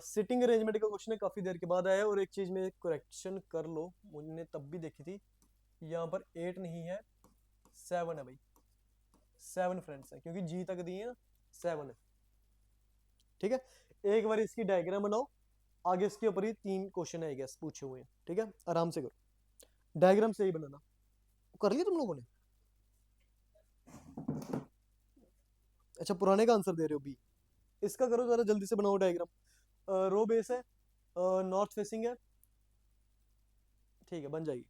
सिटिंग अरेंजमेंट का क्वेश्चन है, काफी देर के बाद आया है। और एक चीज में करेक्शन कर लो, मुझे तब भी देखी थी, यहाँ पर 8 नहीं है 7 है भाई, 7 फ्रेंड्स है क्योंकि G तक दिए ना 7 है। ठीक है, एक बार इसकी डायग्राम बनाओ, आगे इसके ऊपर ही 3 क्वेश्चन है गैस पूछे हुए हैं। ठीक है, आराम से करो, डायग्राम सही बनाना। कर लिया तुम लोगों ने? अच्छा पुराने का आंसर दे रहे हो बी, इसका करो जरा जल्दी से बनाओ डायग्राम। रो बेस है, नॉर्थ फेसिंग है, ठीक है बन जाएगी।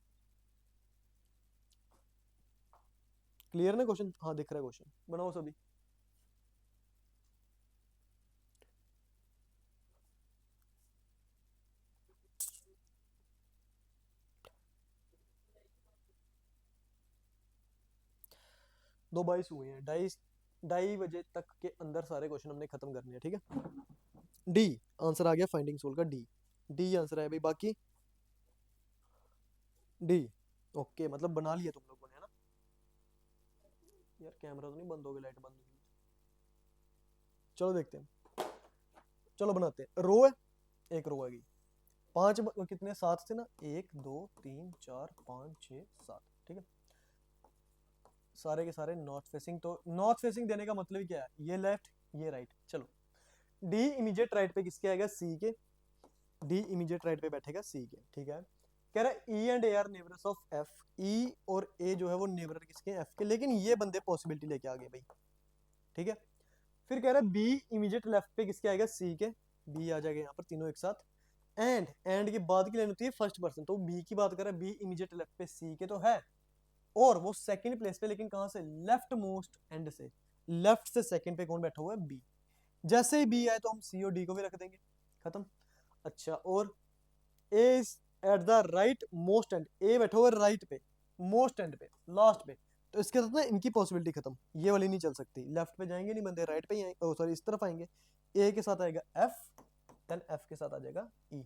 क्लियर ना क्वेश्चन? हाँ दिख रहा है क्वेश्चन, बनाओ सभी। दो 22 हुए हैं, 2:30 बजे तक के अंदर सारे क्वेश्चन हमने खत्म करने हैं। ठीक है, डी आंसर आ गया फाइंडिंग सोल का, डी डी आंसर है भाई। बाकी डी ओके, मतलब बना लिया तुम लोगों ने है ना यार, कैमरा तो नहीं बंद हो गया, लाइट बंद हो गई। चलो देखते हैं, चलो बनाते हैं। रो है, एक रो आएगी, 5 कितने 7 थे ना, 1 2 3 4 5 6 7। ठीक है, सारे के सारे नॉर्थ फेसिंग, तो नॉर्थ फेसिंग देने का मतलब क्या है, ये लेफ्ट ये राइट। चलो डी इमीडिएट राइट पे किसके आएगा, सी के, डी इमीडिएट राइट पे बैठेगा सी के। ठीक है, कह रहा है E and A are neighbours of F, E और ए जो है वो नेबर किसके एफ के, लेकिन ये बंदे पॉसिबिलिटी लेके आ गए भाई। ठीक है, फिर कह रहा है बी इमीडिएट लेफ्ट पे किसके आएगा, सी के, बी आ जाएगा यहाँ पर तीनों एक साथ। एंड के बाद की लाइन होती है फर्स्ट पर्सन, तो बी की बात कर रहा है, बी इमीडिएट लेफ्ट पे सी के तो है, और वो सेकंड प्लेस पे, लेकिन कहां से, लेफ्ट मोस्ट एंड से, लेफ्ट से सेकंड पे कौन बैठा हुआ है, बी। जैसे ही बी आए तो हम सी और डी को भी रख देंगे, खत्म। अच्छा, और A is at the right most end, A बैठा हुआ है राइट पे मोस्ट एंड पे लास्ट पे, तो इसके साथ ना इनकी पॉसिबिलिटी खत्म, ये वाली नहीं चल सकती, लेफ्ट पे जाएंगे नहीं बंदे, राइट पे ही आएंगे, सॉरी इस तरफ आएंगे। ए के साथ आएगा एफ, देन एफ के साथ आ जाएगा ई,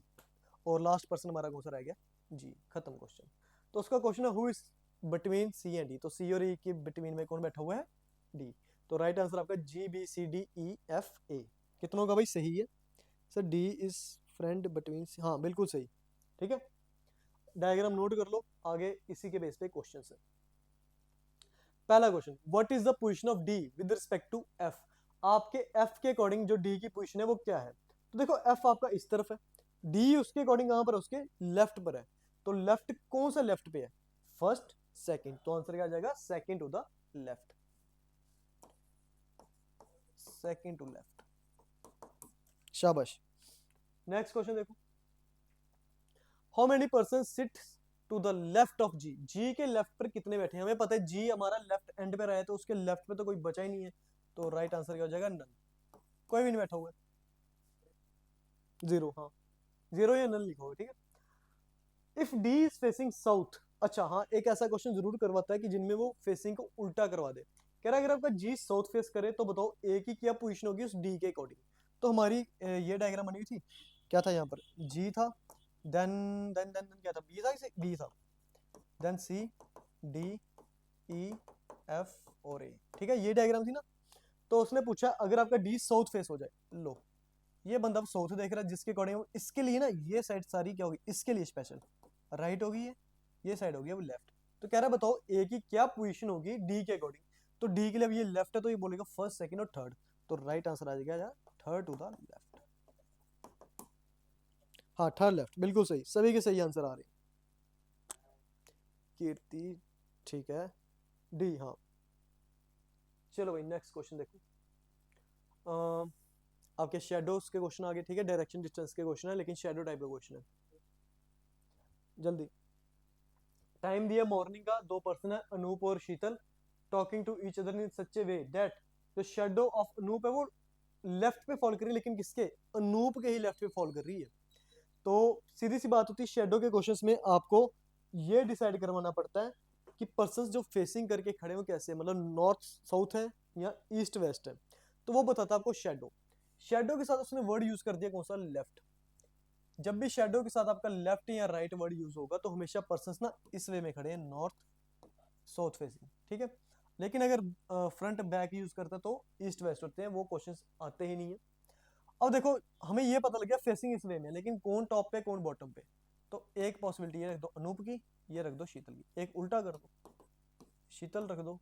और लास्ट पर्सन हमारा कौन सा रह गया, जी, खत्म क्वेश्चन। तो उसका क्वेश्चन है who is between C and D, तो सी और ई के बिटवीन में कौन बैठा हुआ है, डी। तो राइट आंसर आपका G B C D E F A. कितनों का भाई सही है sir, D is friend between, हाँ बिल्कुल सही, ठीक है। डायग्राम नोट कर लो, आगे इसी के बेस पे क्वेश्चन है। पहला question, what is the position of D with respect to F, आपके एफ के अकॉर्डिंग जो डी की पोजीशन है वो क्या है। तो देखो एफ आपका इस तरफ है, डी उसके अकॉर्डिंग कहां पर है, उसके लेफ्ट पर है। तो लेफ्ट कौन सा लेफ्ट पे है, फर्स्ट सेकंड, तो आंसर क्या आ जाएगा, second to the left, second to left, शाबाश। नेक्स्ट क्वेश्चन देखो, how many person sit to the left of G, G के लेफ्ट पर कितने बैठे हैं, हमें पता है जी हमारा लेफ्ट एंड पे रहा है, तो उसके लेफ्ट पे तो कोई बचा ही नहीं है, तो राइट आंसर क्या हो जाएगा, नन, कोई भी नहीं बैठा हुआ है, जीरो, हाँ जीरो या नन लिखोगे, ठीक है। If D is facing south, अच्छा हाँ एक ऐसा क्वेश्चन जरूर करवाता है कि जिनमें वो फेसिंग को उल्टा करवा दे, कह रहा है अगर आपका जी साउथ फेस करे तो बताओ ए की क्या पोजीशन होगी उस डी के अकॉर्डिंग। तो हमारी ये डायग्राम बनी हुई थी, क्या था यहाँ पर, जी था, देन क्या था, बी था, बी था, then C D E F और ए, ठीक है, ये डायग्राम थी ना। तो उसने पूछा अगर आपका डी साउथ फेस हो जाए, लो ये बंदा साउथ देख रहा है, जिसके अकॉर्डिंग इसके लिए ना ये साइड सारी क्या होगी, इसके लिए स्पेशल राइट होगी, ये साइड होगी अब लेफ्ट। तो कह रहा है बताओ ए की क्या पोजीशन होगी डी के अकॉर्डिंग, तो डी के लिए अब ये लेफ्ट है तो ये बोलेगा फर्स्ट सेकंड और थर्ड, तो राइट आंसर आ जाएगा थर्ड टू द लेफ्ट, हाँ थर्ड लेफ्ट, बिल्कुल सही, सभी के सही आंसर आ रहे हैं। कीर्ति ठीक है, डी, हाँ। चलो भाई नेक्स्ट क्वेश्चन देखो, आपके शेडोज के क्वेश्चन आगे, ठीक है, डायरेक्शन डिस्टेंस के क्वेश्चन है, लेकिन शेडो टाइप का क्वेश्चन है, जल्दी। टाइम दिया मॉर्निंग का, दो पर्सन है अनूप और Sheetal, talking to each other in such a way that जो शेडो ऑफ अनूप है वो लेफ्ट पे फॉल कर रही है, लेकिन किसके, अनूप के ही लेफ्ट पे फॉल कर रही है। तो सीधी सी बात होती है शेडो के क्वेश्चंस में आपको ये डिसाइड करवाना पड़ता है कि पर्सन जो फेसिंग करके खड़े हो कैसे, मतलब नॉर्थ साउथ है या ईस्ट वेस्ट है, तो वो बताता है आपको शेडो। शेडो के साथ उसने वर्ड यूज कर दिया कौन सा, लेफ्ट। जब भी शेडो के साथ आपका लेफ्ट या राइट वर्ड यूज होगा तो हमेशा पर्सन्स ना इस वे में खड़े हैं, नॉर्थ साउथ फेसिंग, ठीक है। लेकिन अगर फ्रंट बैक यूज करता तो ईस्ट वेस्ट होते हैं, वो क्वेश्चंस आते ही नहीं है। अब देखो हमें ये पता लग गया फेसिंग इस वे में, लेकिन कौन टॉप पे कौन बॉटम पे, तो एक पॉसिबिलिटी ये रख दो अनूप की, ये रख दो शीतल की, एक उल्टा कर दो, शीतल रख दो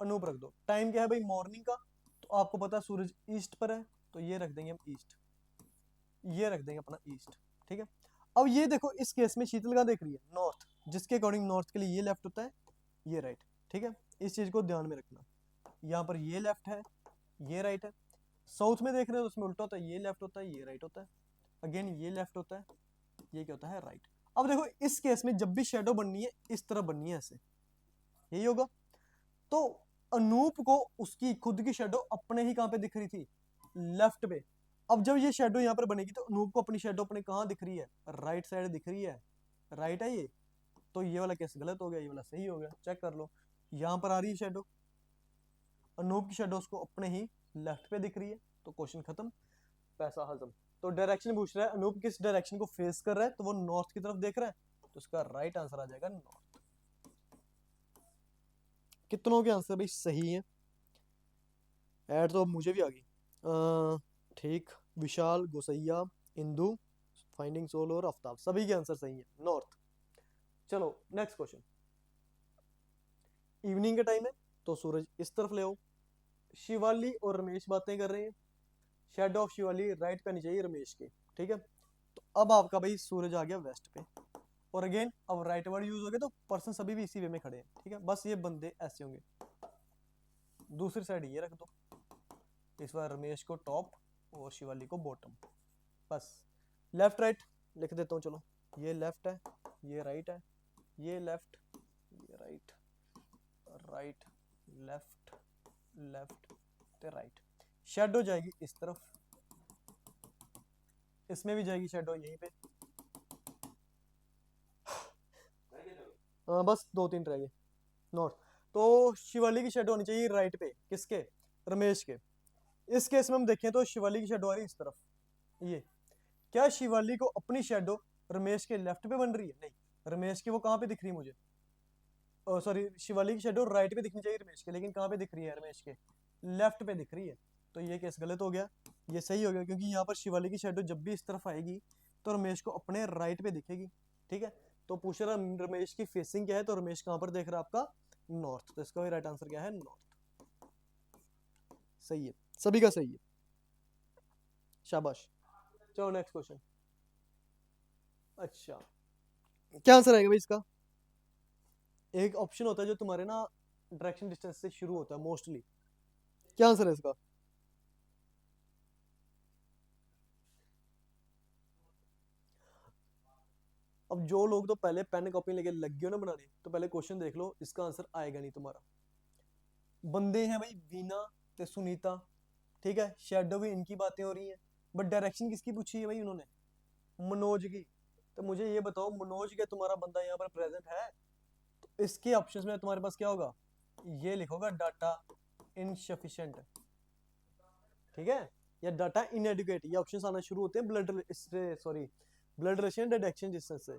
अनूप रख दो। टाइम क्या है भाई मॉर्निंग का, तो आपको पता है सूरज ईस्ट पर है, तो ये रख देंगे हम ईस्ट, ये रख देंगे अपना ईस्ट, ठीक है। अब ये देखो इस केस में शीतल का देख रही है नॉर्थ, जिसके अकॉर्डिंग नॉर्थ के लिए ये लेफ्ट होता है, ये राइट, ठीक है, इस चीज को ध्यान में रखना। यहाँ पर ये लेफ्ट है, ये राइट है। साउथ में देख रहे हो तो उसमें उल्टा होता है, ये लेफ्ट होता है, ये राइट होता है, अगेन ये लेफ्ट होता है, ये क्या होता है, राइट। अब देखो इस केस में जब भी शेडो बननी है इस तरह बननी है, ऐसे यही होगा। तो अनूप को उसकी खुद की शेडो अपने ही कहां पे दिख रही थी, लेफ्ट पे। अब जब ये शेडो यहाँ पर बनेगी तो अनूप को अपनी शेडो अपने कहाँ दिख रही है, राइट साइड दिख रही है, राइट है ये, तो ये वाला केस गलत हो गया, ये वाला सही हो गया, चेक कर लो। यहाँ पर आ रही है शेडो, अनूप की शेडो उसको अपने ही लेफ्ट पे दिख रही है, तो क्वेश्चन खत्म, पैसा हजम। तो डायरेक्शन पूछ रहा है अनूप किस डायरेक्शन को फेस कर रहा है, तो वो नॉर्थ की तरफ देख रहा है, तो उसका राइट आंसर आ जाएगा नॉर्थ। कितनों के आंसर भाई सही है, ऐड तो अब मुझे भी आ गई, ठीक, विशाल, गोसैया, इंदु, फाइंडिंग सोल और आफ्ताब, सभी के आंसर सही है, नॉर्थ। चलो नेक्स्ट क्वेश्चन, इवनिंग का टाइम है तो सूरज इस तरफ ले आओ, शिवाली और रमेश बातें कर रहे हैं, शेडो ऑफ शिवाली राइट पे नहीं चाहिए रमेश के, ठीक है। तो अब आपका भाई सूरज आ गया वेस्ट पे, और अगेन अब राइट वर्ड यूज हो गया, तो पर्सन सभी भी इसी वे में खड़े हैं, ठीक है, बस ये बंदे ऐसे होंगे। दूसरी साइड ये रख दो, इस बार रमेश को टॉप और शिवाली को बॉटम, बस लेफ्ट राइट लिख देता हूँ। चलो ये लेफ्ट है, ये राइट है, ये लेफ्ट, ये राइट, राइट लेफ्ट, लेफ्ट तो राइट। शेडो जाएगी इस तरफ, इसमें भी जाएगी शेडो यहीं पे, बस दो तीन रह गए नॉर्थ। तो शिवाली की शेडो होनी चाहिए राइट पे, किसके, रमेश के। इस केस में हम देखें तो शिवाली की शेडो आ रही है इस तरफ, ये क्या शिवाली को अपनी शेडो रमेश के लेफ्ट पे बन रही है? नहीं, रमेश की वो कहाँ पे दिख रही है मुझे? सॉरी, शिवाली की शेडो राइट पे दिखनी चाहिए रमेश के, लेकिन कहाँ पे दिख रही है रमेश के? लेफ्ट पे दिख रही है। तो ये केस गलत हो गया, ये सही हो गया, क्योंकि यहाँ पर शिवाली की शेडो जब भी इस तरफ आएगी तो रमेश को अपने राइट पे दिखेगी। ठीक है, तो पूछ रहा रमेश की फेसिंग क्या है, तो रमेश कहाँ पर देख रहा है आपका? नॉर्थ। तो इसका राइट आंसर क्या है? नॉर्थ। सही है, सभी का सही है, शाबाश। चलो नेक्स्ट क्वेश्चन। अच्छा, क्या आंसर आएगा भाई इसका? एक ऑप्शन होता है जो तुम्हारे ना डायरेक्शन डिस्टेंस से शुरू होता है मोस्टली। क्या आंसर है इसका? अब जो लोग तो पहले पेन कॉपी लेके लग गए हो ना बनाने, तो पहले क्वेश्चन देख लो, इसका आंसर आएगा नहीं तुम्हारा। बंदे हैं भाई वीना ते सुनीता, ठीक है, शेडो भी इनकी बातें हो रही हैं, बट डायरेक्शन किसकी पूछी है भाई उन्होंने? मनोज की। तो मुझे ये बताओ, मनोज क्या तुम्हारा बंदा यहाँ पर प्रेजेंट है? तो इसके ऑप्शंस में तुम्हारे पास क्या होगा? ये लिखोगा डाटा इनसफिशिएंट, ठीक है, या डाटा इनएडुकेट। ये ऑप्शंस आना शुरू होते हैं ब्लड रिलेशन डायरेक्शन डिस्टेंस से।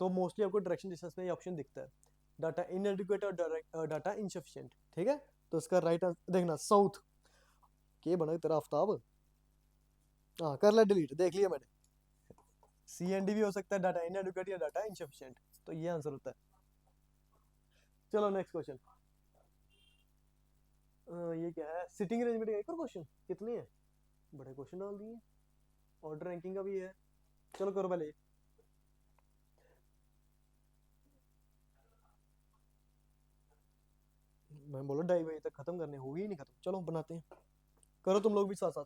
तो मोस्टली आपको डायरेक्शन डिस्टेंस में ये ऑप्शन दिखता है, डाटा इनएडुकेट और डाटा इनसफिशिएंट। ठीक है, तो इसका राइट आंसर देखना साउथ के बना तेरा आफ्ताब। हाँ कर ले डिलीट, देख लिया मैंने। सी एंड डी भी हो सकता है, डाटा इनएडुकेट या डाटा इनसफिशिएंट, तो ये आंसर होता है। चलो नेक्स्ट क्वेश्चन। ये क्या है? सिटिंग अरेंजमेंट का एक और क्वेश्चन? कितने हैं? बड़े क्वेश्चन डाल दिए। ऑर्डर रैंकिंग का भी है, चलो करो पहले। मैं बोलो 2:30 बजे तक खत्म करने, होगी ही नहीं खत्म। चलो बनाते हैं, करो तुम लोग भी साथ साथ।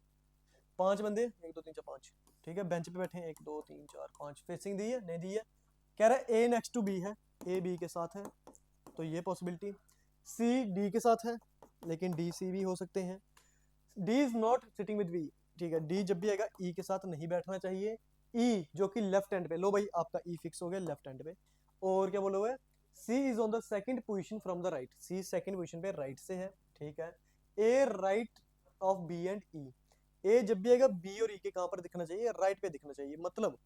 5 बंदे, 1 2 3 4 5, ठीक है, बेंच पे बैठे हैं, 1 2 3 4 5। फेसिंग दी है? नहीं दी है। कह रहा है ए नेक्स्ट टू बी है, ए बी के साथ है, तो ये पॉसिबिलिटी। सी डी के साथ है, लेकिन डी सी भी हो सकते हैं। D is not sitting with V, ठीक है, डी जब भी आएगा ई के साथ नहीं बैठना चाहिए। ई जो कि लेफ्ट हैंड पे, लो भाई आपका ई फिक्स हो गया लेफ्ट हैंड पे। और क्या बोलो है? C is on the second position from the right, C second position पे राइट से है, ठीक है। A right of B and E, A जब भी आएगा बी और ई के कहां पर दिखना चाहिए? राइट पे दिखना चाहिए, मतलब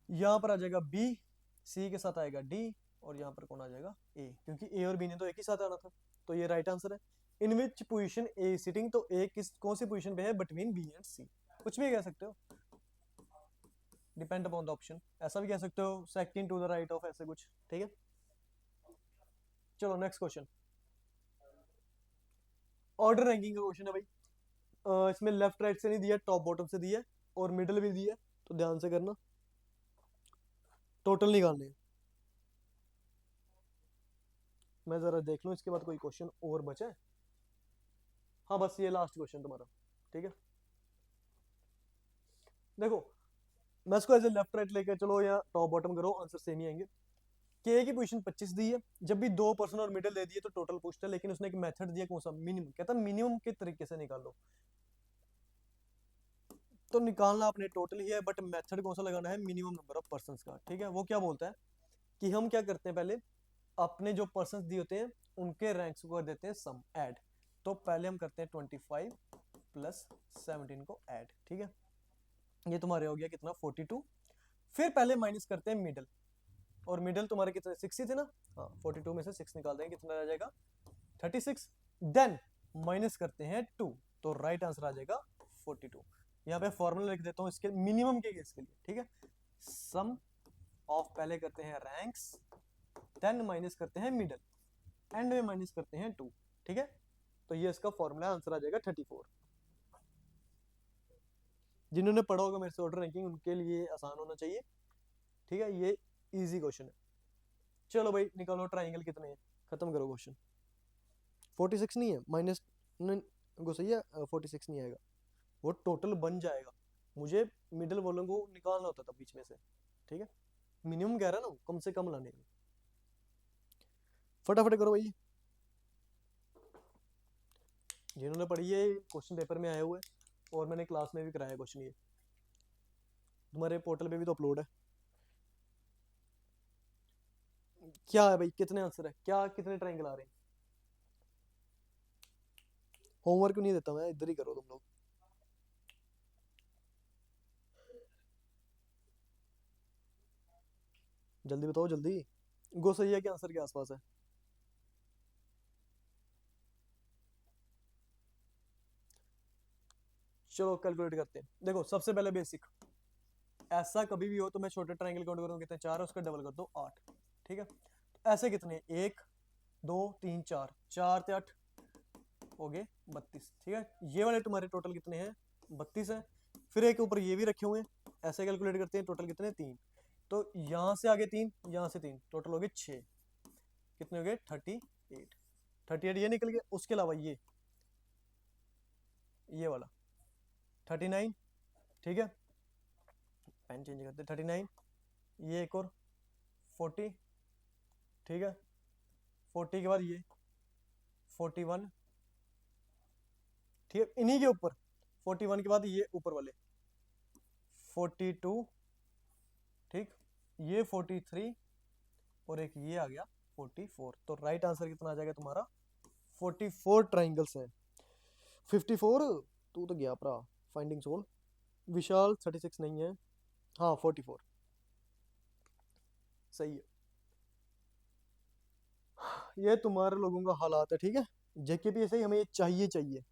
यहां पर आ जाएगा बी, सी के साथ आएगा डी, और यहाँ पर कौन आ जाएगा? ए, क्योंकि ए और बी ने तो एक ही साथ आना था, तो ये राइट आंसर है। इन विच पोजीशन ए सिटिंग, तो ए किस कौन सी पोजीशन पे है बिटवीन बी एंड सी? कुछ भी कह सकते हो, डिपेंड अपॉन द ऑप्शन। ऐसा भी कह सकते हो second to the right of, ऐसे कुछ, ठीक है। चलो नेक्स्ट क्वेश्चन। ऑर्डर रैंकिंग का क्वेश्चन है भाई। इसमें लेफ्ट राइट से नहीं दिया, टॉप बॉटम से दिया, और मिडल भी दिया, तो ध्यान से करना, टोटल निकालने हैं। मैं जरा देख लूं इसके बाद कोई क्वेश्चन और बचा है। हाँ बस ये लास्ट क्वेश्चन तुम्हारा, ठीक है। देखो मैं इसको एज ए लेफ्ट राइट लेकर चलो या टॉप बॉटम करो, आंसर सेम ही आएंगे। के की पोजीशन 25 दी है, जब भी 2% और मिडिल दे दिए तो टोटल पूछता है, लेकिन उसने एक मेथड दिया, कौन सा? मिनिमम, कहता मिनिमम के तरीके से निकालो। तो निकालना आपने टोटल ही है, बट मेथड कौन सा लगाना है? मिनिमम नंबर ऑफ पर्सन का, ठीक है। वो क्या बोलता है कि हम क्या करते हैं, पहले अपने जो पर्सन दिए होते हैं उनके रैंक्स को कर देते हैं सम ऐड। तो पहले हम करते हैं 25 प्लस 17 को ऐड, ठीक है, ये तुम्हारे हो गया कितना? 42। फिर पहले माइनस करते हैं मिडल, और मिडल तुम्हारे कितने? 60 थे ना, हाँ 42 में से 6 निकाल देंगे, कितना रह जाएगा? 36। देन माइनस करते हैं 2, तो राइट आंसर आ जाएगा 42। यहाँ पे फॉर्मूला लिख देता हूँ इसके मिनिमम के केस के लिए, ठीक है। सम ऑफ पहले करते हैं रैंक्स, देन माइनस करते हैं मिडल, एंड में माइनस करते हैं 2, ठीक है। तो ये इसका फॉर्मूला आंसर आ जाएगा 34। जिन्होंने पढ़ा होगा मेरे से ऑर्डर रैंकिंग, उनके लिए आसान होना चाहिए, ठीक है, ये इजी क्वेश्चन है। चलो भाई निकालो ट्राइंगल कितने हैं, खत्म करो क्वेश्चन। 46 नहीं है, माइनस को सही है, 46 नहीं आएगा, वो टोटल बन जाएगा। मुझे मिडिल वालों को निकालना होता था बीच में से, ठीक है, मिनिमम कह रहा ना, कम से कम लाने में। फटाफट करो भाई, जिन्होंने पढ़ी है क्वेश्चन पेपर में आए हुए, और मैंने क्लास में भी कराया क्वेश्चन, ये तुम्हारे पोर्टल पे भी तो अपलोड है। क्या है भाई, कितने आंसर है, क्या कितने ट्रायंगल आ रहे हैं? होमवर्क नहीं देता मैं, इधर ही करो तुम लोग। जल्दी बताओ जल्दी। गो सही है कि आंसर के आसपास है? चलो कैलकुलेट करते हैं। देखो सबसे पहले बेसिक, ऐसा कभी भी हो तो मैं छोटे ट्रायंगल काउंट करूँ कितने, 4 है, उसका डबल कर दो 8। ठीक है, तो ऐसे कितने, 1 2 3 4, 4 ते 8 हो गए 32। ठीक है, ये वाले तुम्हारे टोटल कितने हैं, 32 है। फिर एक ऊपर ये भी रखे हुए हैं, ऐसे कैलकुलेट करते हैं, टोटल कितने 3। तो यहाँ से आगे 3, यहाँ से 3, टोटल हो गए 6। कितने हो गए 38। 38 ये निकल गया। उसके अलावा ये वाला 39। ठीक है, पेन चेंज करते हैं, 39। ये एक और 40। ठीक है, 40 के बाद ये 41। ठीक है, इन्हीं के ऊपर 41 के बाद ये ऊपर वाले 42। ठीक, ये 43 और एक ये आ गया 44। तो राइट आंसर कितना आ जाएगा तुम्हारा, 44 ट्राइंगल्स है। 54 तू तो गया भरा। Finding solve. विशाल 36 नहीं है, हाँ 44 सही है। ये तुम्हारे लोगों का हालात है। ठीक है, जेकेपी ऐसे ही हमें ये चाहिए चाहिए।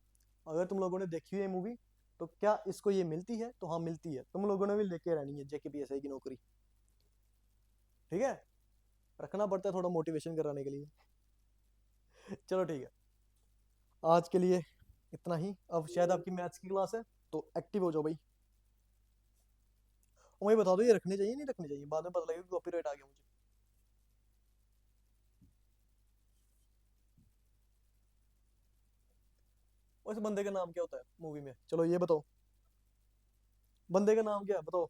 अगर तुम लोगों ने देखी हुई है मूवी तो क्या इसको ये मिलती है, तो हाँ मिलती है। तुम लोगों ने भी लेके रहनी है जेकेपी ऐसे की नौकरी। ठीक है, रखना पड़ता है थोड़ा मोटिवेशन कराने के लिए। चलो ठीक है, आज के लिए इतना ही। अब शायद आपकी मैथ्स की क्लास है तो एक्टिव हो जाओ भाई। और मुझे बता दो ये रखने चाहिए नहीं रखने चाहिए, बाद में पता लगेगा कॉपीराइट आ गया मुझे। उस बंदे का नाम क्या होता है मूवी में, चलो ये बताओ, बंदे का नाम क्या है बताओ,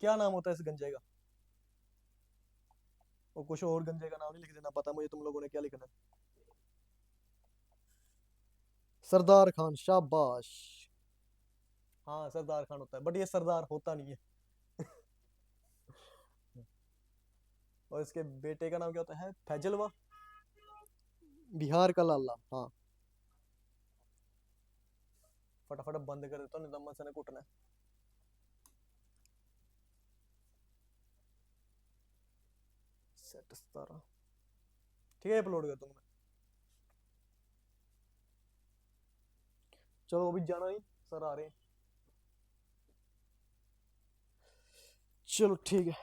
क्या नाम होता है इस गंजे का? और कुछ और गंजे का नाम नहीं लिख देना, पता मुझे तुम लोगों ने क्या लिखना है। सरदार खान, शाबाश। हाँ सरदार खान होता है, बट ये सरदार होता नहीं है। और इसके बेटे का नाम क्या होता है, फैजलवा, बिहार का लाला। हाँ फटाफट बंद कर देता हूँ, नहीं तो अम्मा से ने कुटना है। सेट 17। ठीक है, अपलोड कर दूंगा मैं। चलो अभी जाना ही, सर आ रहे हैं। चलो ठीक है।